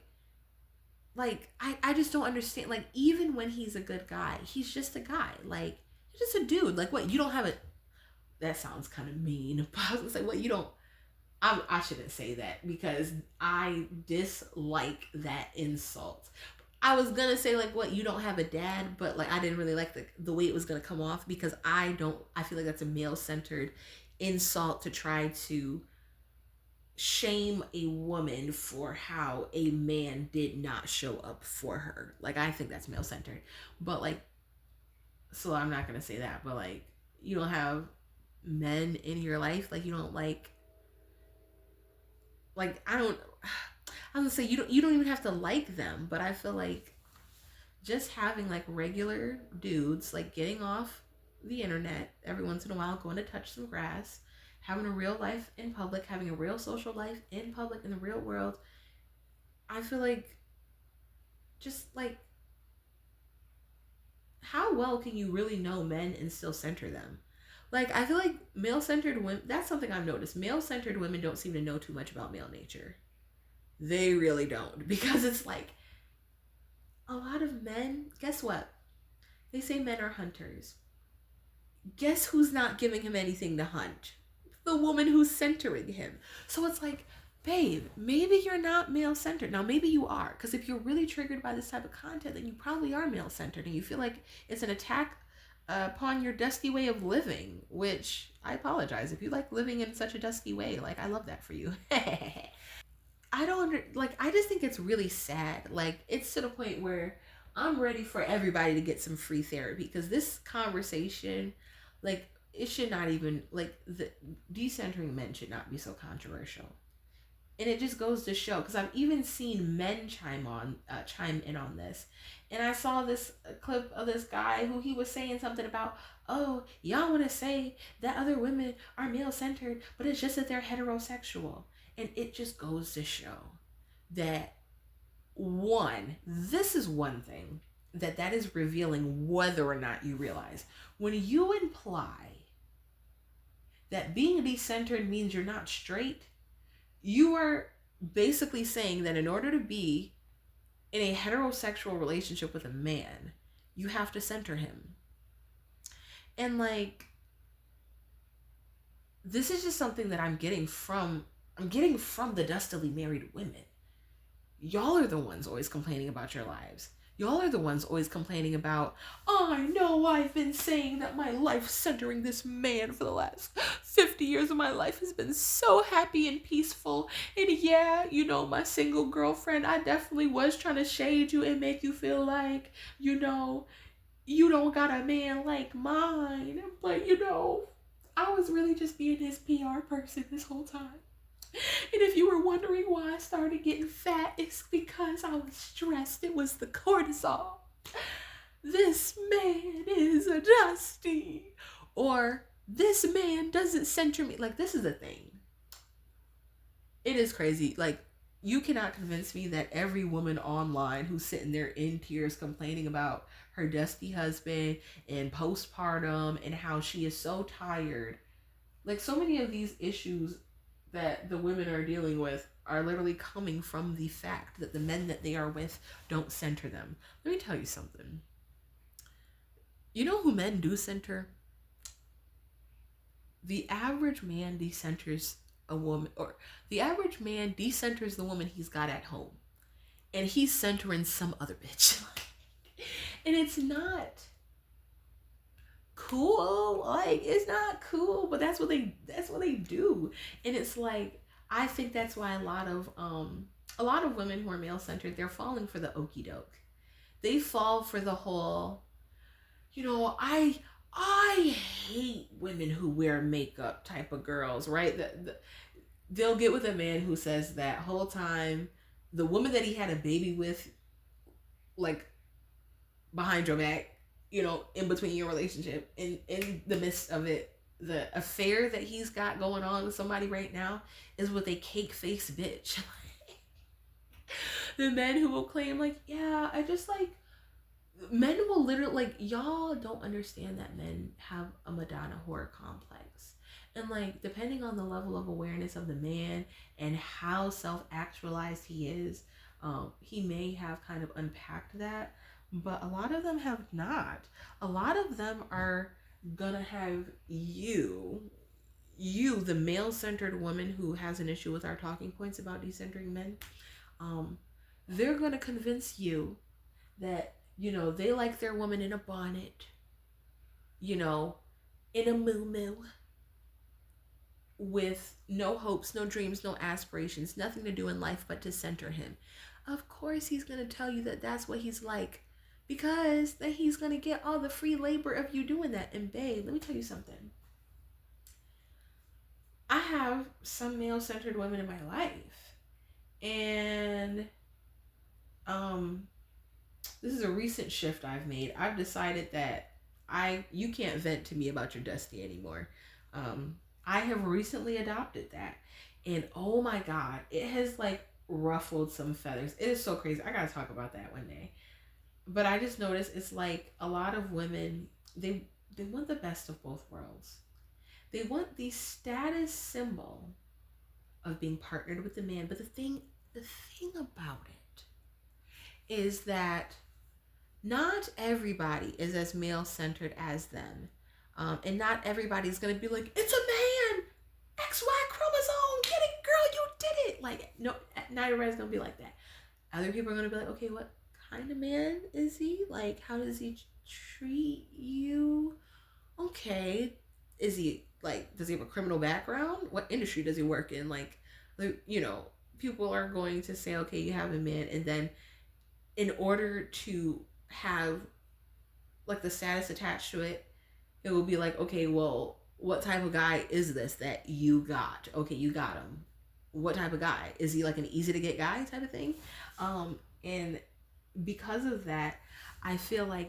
I just don't understand. Like even when he's a good guy, he's just a guy. Like he's just a dude. Like what, you don't have a, that sounds kind of mean. But I was gonna say, what, you don't, I shouldn't say that because I dislike that insult. I was gonna say like, what, you don't have a dad, but like I didn't really like the way it was gonna come off because I feel like that's a male centered insult to try to shame a woman for how a man did not show up for her. Like I think that's male centered. But like, so I'm not gonna say that, but like you don't have men in your life, like you don't like I don't, I was gonna say you don't even have to like them, but I feel like just having like regular dudes like getting off the internet every once in a while, going to touch some grass, having a real life in public, having a real social life in public in the real world. I feel like just like how well can you really know men and still center them? Like I feel like male centered women, that's something I've noticed. Male centered women don't seem to know too much about male nature. They really don't. Because it's like a lot of men, guess what? They say men are hunters. Guess who's not giving him anything to hunt? The woman who's centering him. So it's like, babe, maybe you're not male centered. Now, maybe you are, because if you're really triggered by this type of content, then you probably are male centered and you feel like it's an attack upon your dusty way of living, which I apologize. If you like living in such a dusty way, like, I love that for you. I don't like, I just think it's really sad. Like, it's to the point where I'm ready for everybody to get some free therapy, because this conversation, like, it should not even, like, the decentering men should not be so controversial. And it just goes to show, because I've even seen men chime in on this. And I saw this clip of this guy who he was saying something about, oh, y'all want to say that other women are male centered, but it's just that they're heterosexual. And it just goes to show that, one, this is one thing that is revealing whether or not you realize. When you imply that being decentered means you're not straight, you are basically saying that in order to be in a heterosexual relationship with a man, you have to center him. And like, this is just something that I'm getting from the dustily married women. Y'all are the ones always complaining about your lives. Y'all are the ones always complaining about, oh, I know I've been saying that my life centering this man for the last 50 years of my life has been so happy and peaceful. And yeah, you know, my single girlfriend, I definitely was trying to shade you and make you feel like, you know, you don't got a man like mine. But, you know, I was really just being his PR person this whole time. And if you were wondering why I started getting fat, it's because I was stressed. It was the cortisol. This man is a dusty. Or this man doesn't center me. Like, this is the thing. It is crazy. Like, you cannot convince me that every woman online who's sitting there in tears complaining about her dusty husband and postpartum and how she is so tired. Like, so many of these issues that the women are dealing with are literally coming from the fact that the men that they are with don't center them. Let me tell you something. You know who men do center? The average man decenters a woman, or the average man decenters the woman he's got at home, and he's centering some other bitch. And it's not cool. Like, it's not cool, but that's what they do. And it's like, I think that's why a lot of women who are male centered, they're falling for the okie doke. They fall for the whole, you know, I hate women who wear makeup type of girls, right? They'll get with a man who says that whole time the woman that he had a baby with, like, behind your back, you know, in between your relationship, in the midst of it, the affair that he's got going on with somebody right now is with a cake face bitch. The men who will claim, like, yeah, I just like, men will literally, like, y'all don't understand that men have a Madonna horror complex. And like, depending on the level of awareness of the man and how self-actualized he is, he may have kind of unpacked that, but a lot of them have not. A lot of them are gonna have the male-centered woman who has an issue with our talking points about decentering men. They're gonna convince you that, you know, they like their woman in a bonnet, you know, in a moo with no hopes, no dreams, no aspirations, nothing to do in life but to center him. Of course he's going to tell you that that's what he's like, because then he's going to get all the free labor of you doing that. And babe, let me tell you something. I have some male-centered women in my life, and this is a recent shift I've made. I've decided that you can't vent to me about your dusty anymore. I have recently adopted that, and oh my god, it has like ruffled some feathers. It is so crazy. I gotta talk about that one day. But I just noticed it's like a lot of women, they want the best of both worlds. They want the status symbol of being partnered with the man, but the thing the thing about it is that not everybody is as male centered as them. And not everybody's going to be like, it's a man, XY chromosome, get it, girl, you did it. Like, no, not everybody's going to be like that. Other people are going to be like, okay, what kind of man is he? Like, how does he treat you? Okay. Is he, like, does he have a criminal background? What industry does he work in? Like, you know, people are going to say, okay, you have a man. And then in order to have, like, the status attached to it, it will be like, okay, well, what type of guy is this that you got? Okay, you got him. What type of guy? Is he like an easy to get guy type of thing? And because of that, I feel like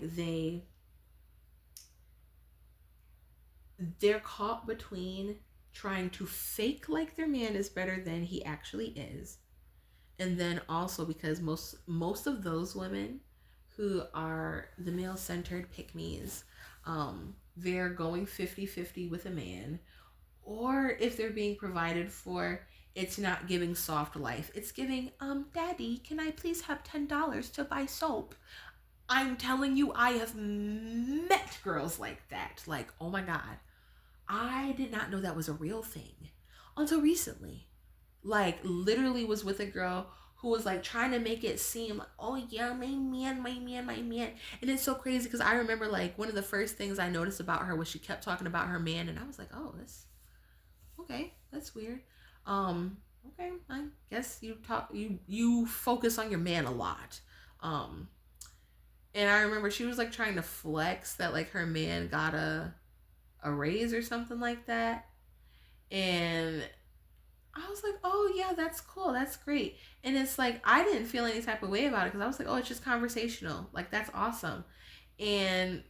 they're caught between trying to fake like their man is better than he actually is. And then also because most of those women who are the male centered pick-me's, they're going 50-50 with a man, or if they're being provided for, it's not giving soft life. It's giving, daddy, can I please have $10 to buy soap? I'm telling you, I have met girls like that. Like, oh my God, I did not know that was a real thing until recently. Like, literally was with a girl who was like trying to make it seem like, oh yeah, my man, my man, my man. And it's so crazy because I remember like one of the first things I noticed about her was she kept talking about her man, and I was like, oh, that's okay, that's weird. Okay, I guess you focus on your man a lot. And I remember she was like trying to flex that like her man got a raise or something like that. And I was like, oh yeah, that's cool, that's great. And it's like I didn't feel any type of way about it because I was like, oh, it's just conversational, like that's awesome. And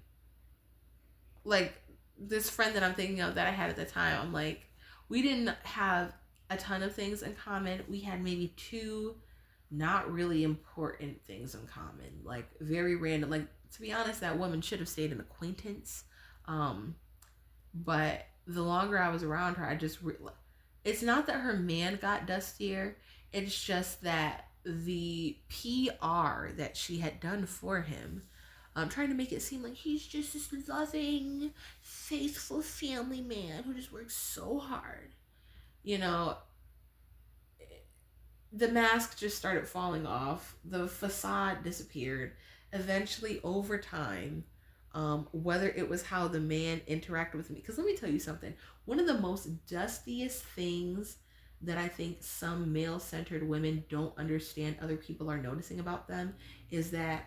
like this friend that I'm thinking of that I had at the time, I'm like, we didn't have a ton of things in common. We had maybe two not really important things in common, like very random. Like, to be honest, that woman should have stayed an acquaintance. But the longer I was around her, I just it's not that her man got dustier, it's just that the PR that she had done for him, trying to make it seem like he's just this loving, faithful family man who just works so hard. You know, the mask just started falling off. The facade disappeared. Eventually, over time, whether it was how the man interacted with me, because let me tell you something. One of the most dustiest things that I think some male-centered women don't understand other people are noticing about them is that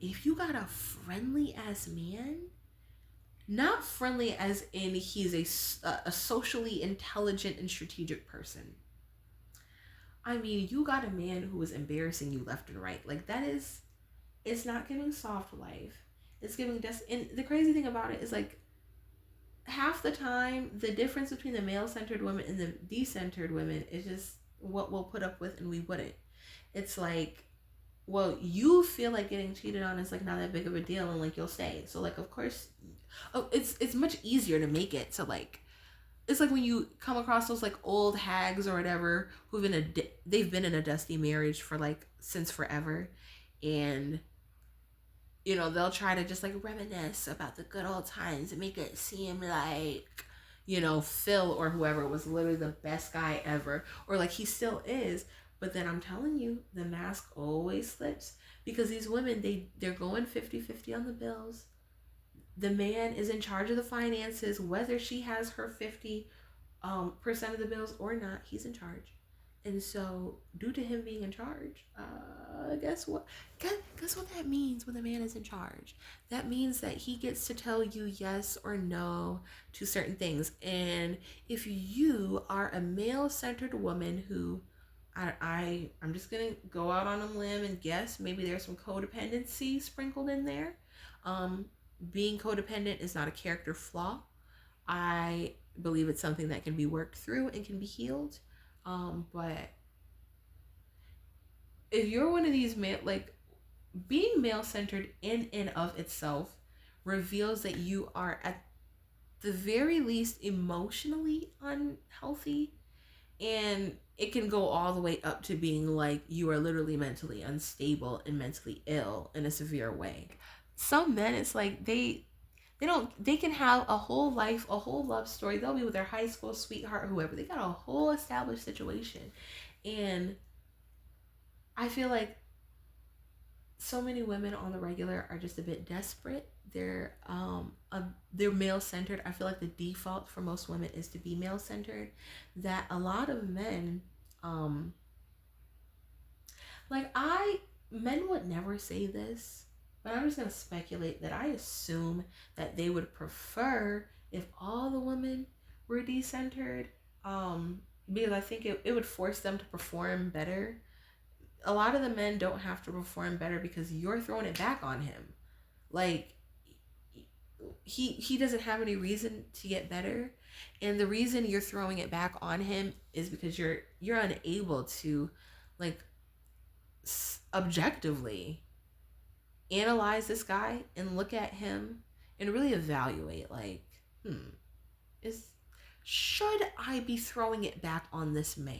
if you got a friendly ass man, not friendly as in he's a socially intelligent and strategic person. I mean, you got a man who is embarrassing you left and right. Like, that is, it's not giving soft life. It's giving and the crazy thing about it is, like, half the time, the difference between the male-centered women and the decentered women is just what we'll put up with and we wouldn't. It's like, well, you feel like getting cheated on is, like, not that big of a deal, and, like, you'll stay. So, like, of course, it's much easier to make it to, like, it's like when you come across those like old hags or whatever who've they've been in a dusty marriage for like since forever, and you know they'll try to just like reminisce about the good old times and make it seem like, you know, Phil or whoever was literally the best guy ever, or like he still is. But then I'm telling you, the mask always slips because these women, they're going 50-50 on the bills. The man is in charge of the finances, whether she has her 50% of the bills or not. He's in charge. And so, due to him being in charge, guess what? Guess what that means when the man is in charge? That means that he gets to tell you yes or no to certain things. And if you are a male-centered woman who, I'm just gonna go out on a limb and guess maybe there's some codependency sprinkled in there. Being codependent is not a character flaw. I believe it's something that can be worked through and can be healed. But if you're one of these being male-centered in and of itself reveals that you are at the very least emotionally unhealthy. And it can go all the way up to being like you are literally mentally unstable and mentally ill in a severe way. Some men, it's like they can have a whole life, a whole love story. They'll be with their high school sweetheart, whoever. They got a whole established situation. And I feel like so many women on the regular are just a bit desperate. They're male centered. I feel like the default for most women is to be male centered. That a lot of men, um, like I men would never say this, but I'm just gonna speculate that I assume that they would prefer if all the women were decentered. Because I think it would force them to perform better. A lot of the men don't have to perform better because you're throwing it back on him. Like he doesn't have any reason to get better, and the reason you're throwing it back on him is because you're unable to like objectively analyze this guy and look at him and really evaluate like is should I be throwing it back on this man?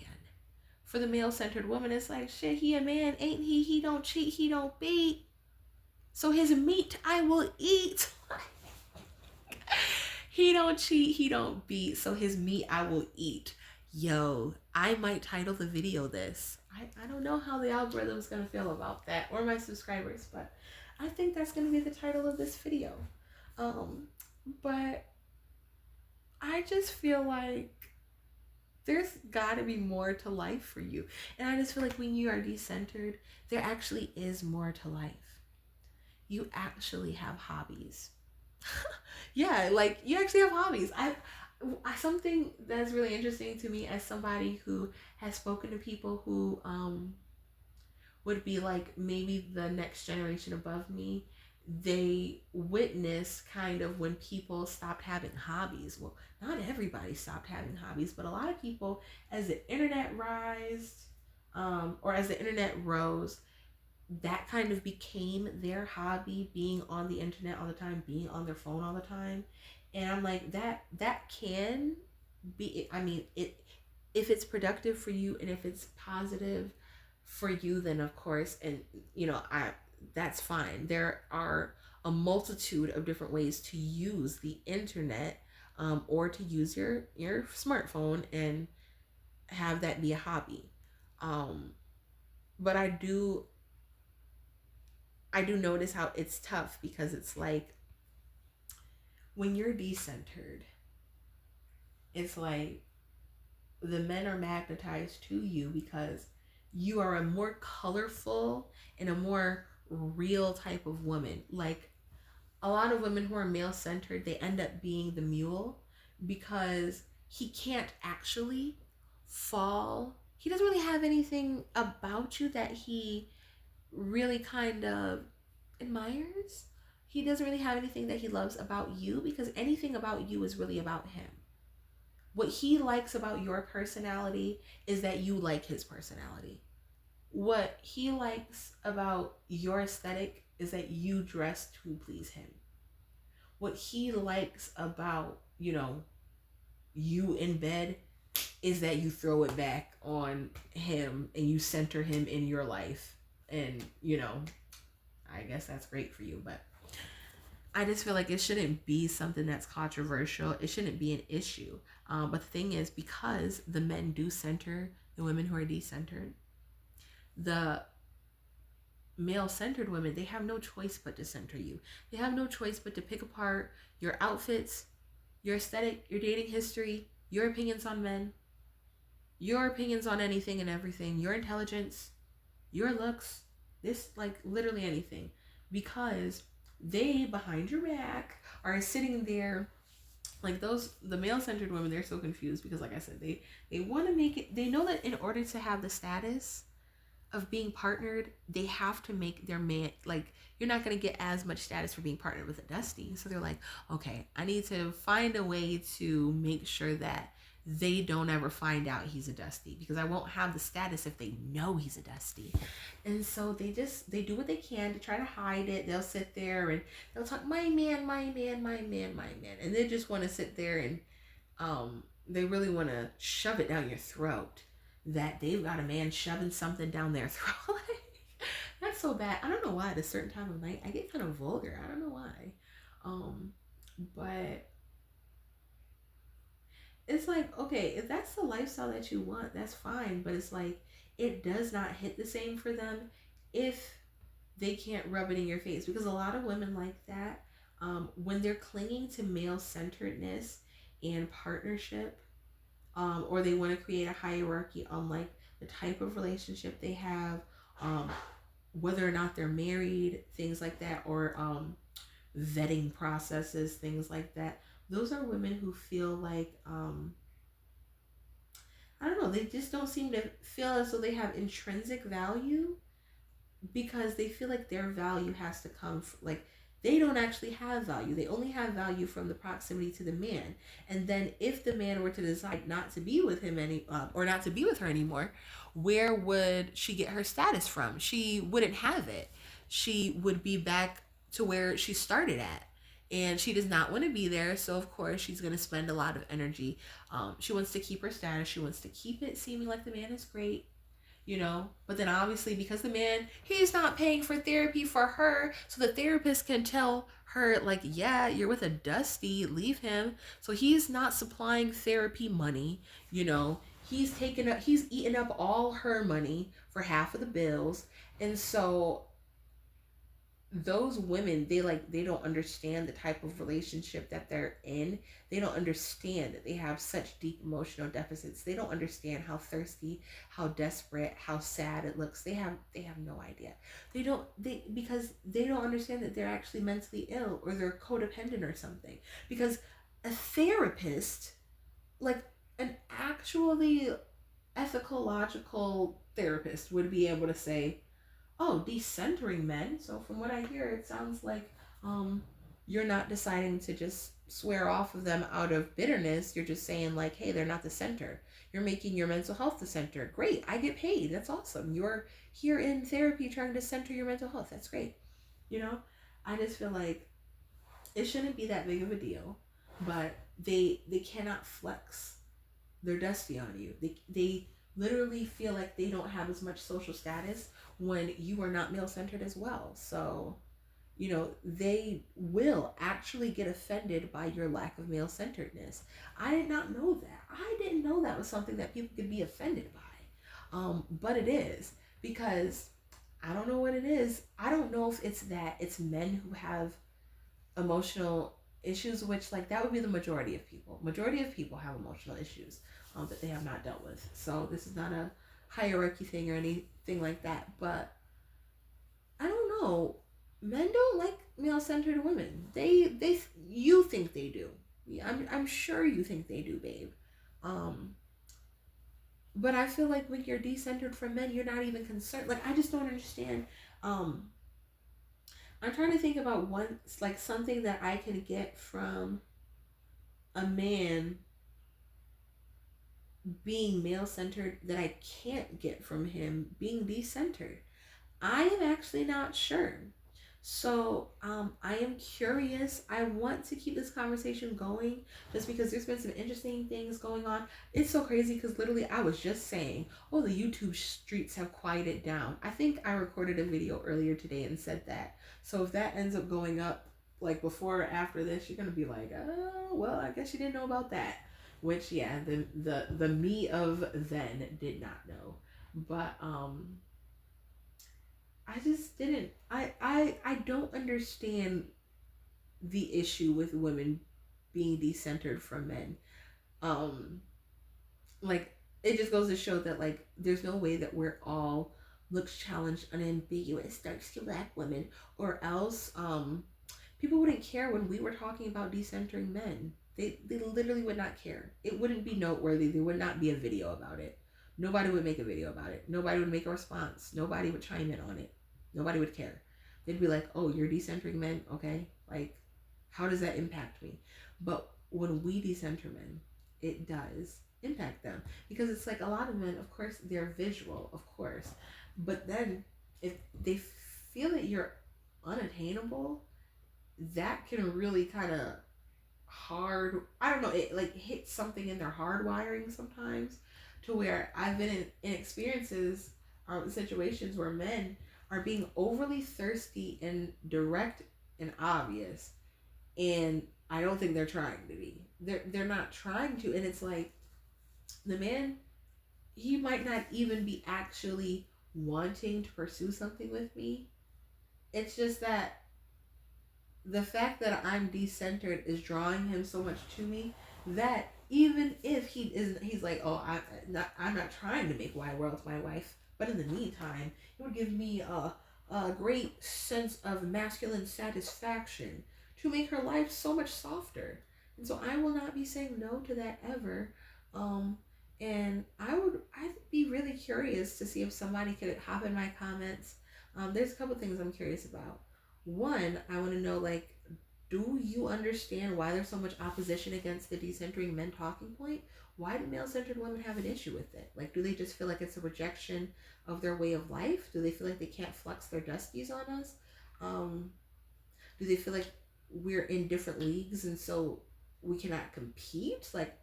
For the male centered woman, it's like, shit, he a man, ain't he? He don't cheat, he don't beat. So his meat I will eat. He don't cheat, he don't beat. So his meat I will eat. Yo, I might title the video this. I don't know how the algorithm's gonna feel about that or my subscribers, but I think that's gonna be the title of this video. But I just feel like there's got to be more to life for you. And I just feel like when you are decentered, there actually is more to life. You actually have hobbies. Yeah, like you actually have hobbies. I something that's really interesting to me as somebody who has spoken to people who would be like maybe the next generation above me. They witness kind of when people stopped having hobbies. Well, not everybody stopped having hobbies, but a lot of people, as the internet or as the internet rose, that kind of became their hobby, being on the internet all the time, being on their phone all the time. And I'm like, that can be, I mean, if it's productive for you and if it's positive for you, then of course, and that's fine. There are a multitude of different ways to use the internet, or to use your smartphone and have that be a hobby. But I do notice how it's tough because it's like when you're decentered, it's like the men are magnetized to you because you are a more colorful and a more real type of woman. Like a lot of women who are male centered, they end up being the mule because he can't actually fall. He doesn't really have anything about you that he really kind of admires. He doesn't really have anything that he loves about you because anything about you is really about him. What he likes about your personality is that you like his personality. What he likes about your aesthetic is that you dress to please him. What he likes about, you in bed is that you throw it back on him and you center him in your life. And, I guess that's great for you, but I just feel like it shouldn't be something that's controversial. It shouldn't be an issue. But the thing is, because the men do center the women who are decentered, the male-centered women, they have no choice but to center you. They have no choice but to pick apart your outfits, your aesthetic, your dating history, your opinions on men, your opinions on anything and everything, your intelligence, your looks, this, like, literally anything. Because they, behind your back, are sitting there, like the male-centered women, they're so confused because, like I said, they want to make it, they know that in order to have the status of being partnered, they have to make their man, like, you're not going to get as much status for being partnered with a Dusty. So they're like, okay, I need to find a way to make sure that they don't ever find out he's a Dusty, because I won't have the status if they know he's a Dusty. And so they do what they can to try to hide it. They'll sit there and they'll talk, my man, my man, my man, my man. And they just want to sit there and they really want to shove it down your throat. that they've got a man shoving something down their throat. That's so bad. I don't know why at a certain time of night I get kind of vulgar. I don't know why. Um, but it's like, okay, if that's the lifestyle that you want, that's fine. But it's like it does not hit the same for them if they can't rub it in your face, because a lot of women like that, when they're clinging to male centeredness and partnership, or they want to create a hierarchy on like the type of relationship they have, um, whether or not they're married, things like that, or vetting processes, things like that. Those are women who feel like, I don't know, they just don't seem to feel as though they have intrinsic value, because they feel like their value has to come from, like, they don't actually have value. They only have value from the proximity to the man. And then if the man were to decide not to be with him or not to be with her anymore, where would she get her status from? She wouldn't have it. She would be back to where she started at. And she does not want to be there. So, of course, she's going to spend a lot of energy. She wants to keep her status. She wants to keep it seeming like the man is great, but then obviously, because the man, he's not paying for therapy for her, so the therapist can tell her, like, yeah, you're with a dusty, leave him. So he's not supplying therapy money. He's eating up all her money for half of the bills. And so those women, they don't understand the type of relationship that they're in. They don't understand that they have such deep emotional deficits. They don't understand how thirsty, how desperate, how sad it looks. They have no idea. Because they don't understand that they're actually mentally ill, or they're codependent or something. Because a therapist, like an actually ethical, logical therapist, would be able to say, oh, decentering men. So from what I hear, it sounds like you're not deciding to just swear off of them out of bitterness. You're just saying, like, hey, they're not the center. You're making your mental health the center. Great, I get paid. That's awesome. You're here in therapy trying to center your mental health. That's great. You know, I just feel like it shouldn't be that big of a deal, but they cannot flex their dusty on you. They literally feel like they don't have as much social status when you are not male centered as well. So, they will actually get offended by your lack of male centeredness. I did not know that. I didn't know that was something that people could be offended by. But it is, because I don't know what it is. I don't know if it's that it's men who have emotional issues, which, like, that would be the majority of people. Majority of people have emotional issues that they have not dealt with. So this is not a hierarchy thing or anything like that. But I don't know. Men don't like male-centered women. You think they do. I'm sure you think they do, babe. But I feel like when you're decentered from men, you're not even concerned. Like, I just don't understand. I'm trying to think about something that I can get from a man being male centered that I can't get from him being decentered. I am actually not sure. So I am curious. I want to keep this conversation going just because there's been some interesting things going on. It's so crazy because literally I was just saying, oh, the YouTube streets have quieted down. I think I recorded a video earlier today and said that. So if that ends up going up like before or after this, you're going to be like, oh, well, I guess you didn't know about that. Which, yeah, the me of then did not know. But I just didn't. I don't understand the issue with women being decentered from men. Like, it just goes to show that, like, there's no way that we're all looks challenged, unambiguous, dark-skinned black women, or else people wouldn't care when we were talking about decentering men. They literally would not care. It wouldn't be noteworthy. There would not be a video about it. Nobody would make a video about it. Nobody would make a response. Nobody would chime in on it. Nobody would care. They'd be like, oh, you're decentering men? Okay. Like, how does that impact me? But when we decenter men, it does impact them. Because it's like a lot of men, of course, they're visual, of course. But then if they feel that you're unattainable, that can really kind of I don't know, it like hits something in their hard wiring sometimes to where I've been in experiences or situations where men are being overly thirsty and direct and obvious, and I don't think they're trying to be. They're not trying to, and it's like the man, he might not even be actually wanting to pursue something with me. It's just that the fact that I'm decentered is drawing him so much to me that even if he isn't, he's like, oh, I'm not trying to make wide worlds my wife, but in the meantime, it would give me a great sense of masculine satisfaction to make her life so much softer. And so I will not be saying no to that ever. Um, and I'd be really curious to see if somebody could hop in my comments. There's a couple things I'm curious about. One, I want to know, like, do you understand why there's so much opposition against the decentering men talking point? Why do male-centered women have an issue with it? Like, do they just feel like it's a rejection of their way of life? Do they feel like they can't flex their dusties on us? Do they feel like we're in different leagues and so we cannot compete? Like,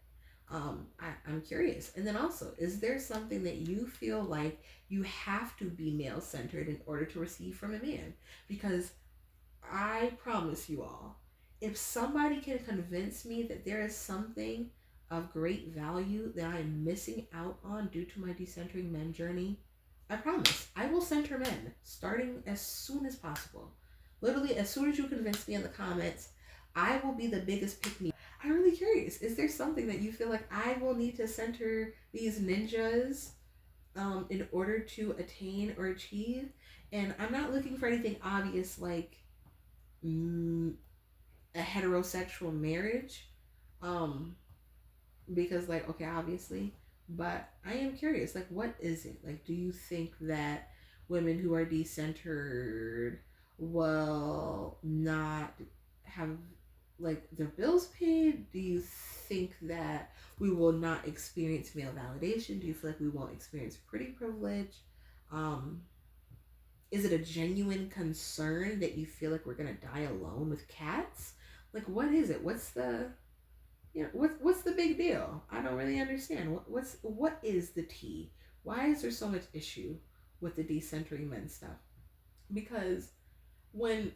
I'm curious. And then also, is there something that you feel like you have to be male-centered in order to receive from a man? Because I promise you all, if somebody can convince me that there is something of great value that I'm missing out on due to my decentering men journey, I promise I will center men starting as soon as possible. Literally, as soon as you convince me in the comments, I will be the biggest pick me. I'm really curious. Is there something that you feel like I will need to center these ninjas in order to attain or achieve? And I'm not looking for anything obvious like a heterosexual marriage, because like, okay, obviously, but I am curious, like, what is it? Like, do you think that women who are decentered will not have like their bills paid? Do you think that we will not experience male validation? Do you feel like we won't experience pretty privilege? um is it a genuine concern that you feel like we're gonna die alone with cats? Like, what is it? What's the, what's the big deal? I don't really understand. What is the tea? Why is there so much issue with the decentering men stuff? Because when,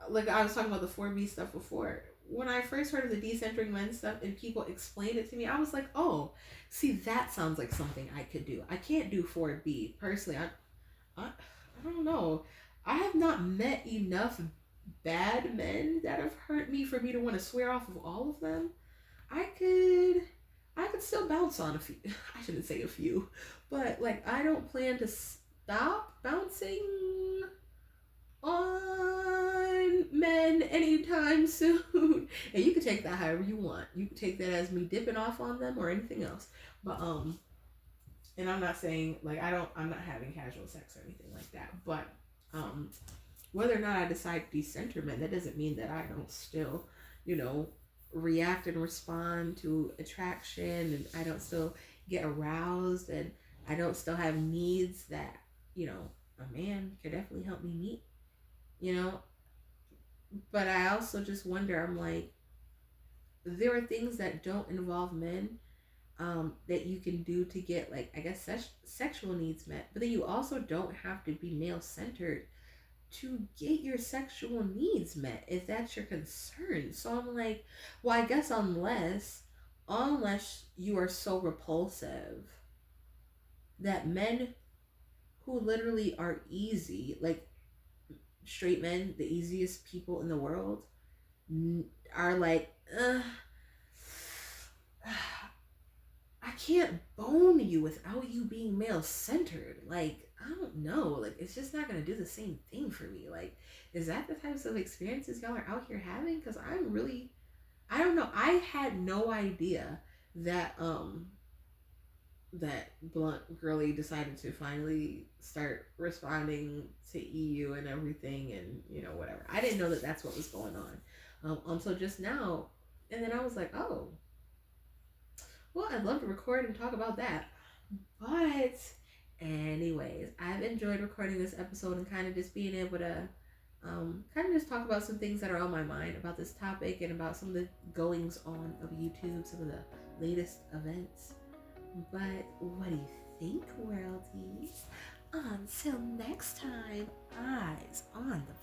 like I was talking about the 4B stuff before, when I first heard of the decentering men stuff and people explained it to me, I was like, oh, see, that sounds like something I could do. I can't do 4B personally. I don't know. I have not met enough bad men that have hurt me for me to want to swear off of all of them. I could still bounce on a few. I shouldn't say a few, but like I don't plan to stop bouncing on men anytime soon. And you can take that however you want. You can take that as me dipping off on them or anything else. But and I'm not saying like I'm not having casual sex or anything like that, but whether or not I decide decenterment, that doesn't mean that I don't still, react and respond to attraction, and I don't still get aroused, and I don't still have needs that, a man could definitely help me meet, but I also just wonder, I'm like, there are things that don't involve men that you can do to get, like, I guess sexual needs met, but then you also don't have to be male centered to get your sexual needs met if that's your concern. So I'm like, well, I guess unless you are so repulsive that men who literally are easy, like straight men, the easiest people in the world, are like, I can't bone you without you being male centered. Like, I don't know. Like, it's just not gonna do the same thing for me. Like, is that the types of experiences y'all are out here having? Because I don't know. I had no idea that that blunt girly decided to finally start responding to EU and everything, and whatever. I didn't know that that's what was going on until just now, and then I was like, oh. Well, I'd love to record and talk about that. But anyways, I've enjoyed recording this episode and kind of just being able to kind of just talk about some things that are on my mind about this topic and about some of the goings on of YouTube, some of the latest events. But what do you think, worldies? Until next time, eyes on the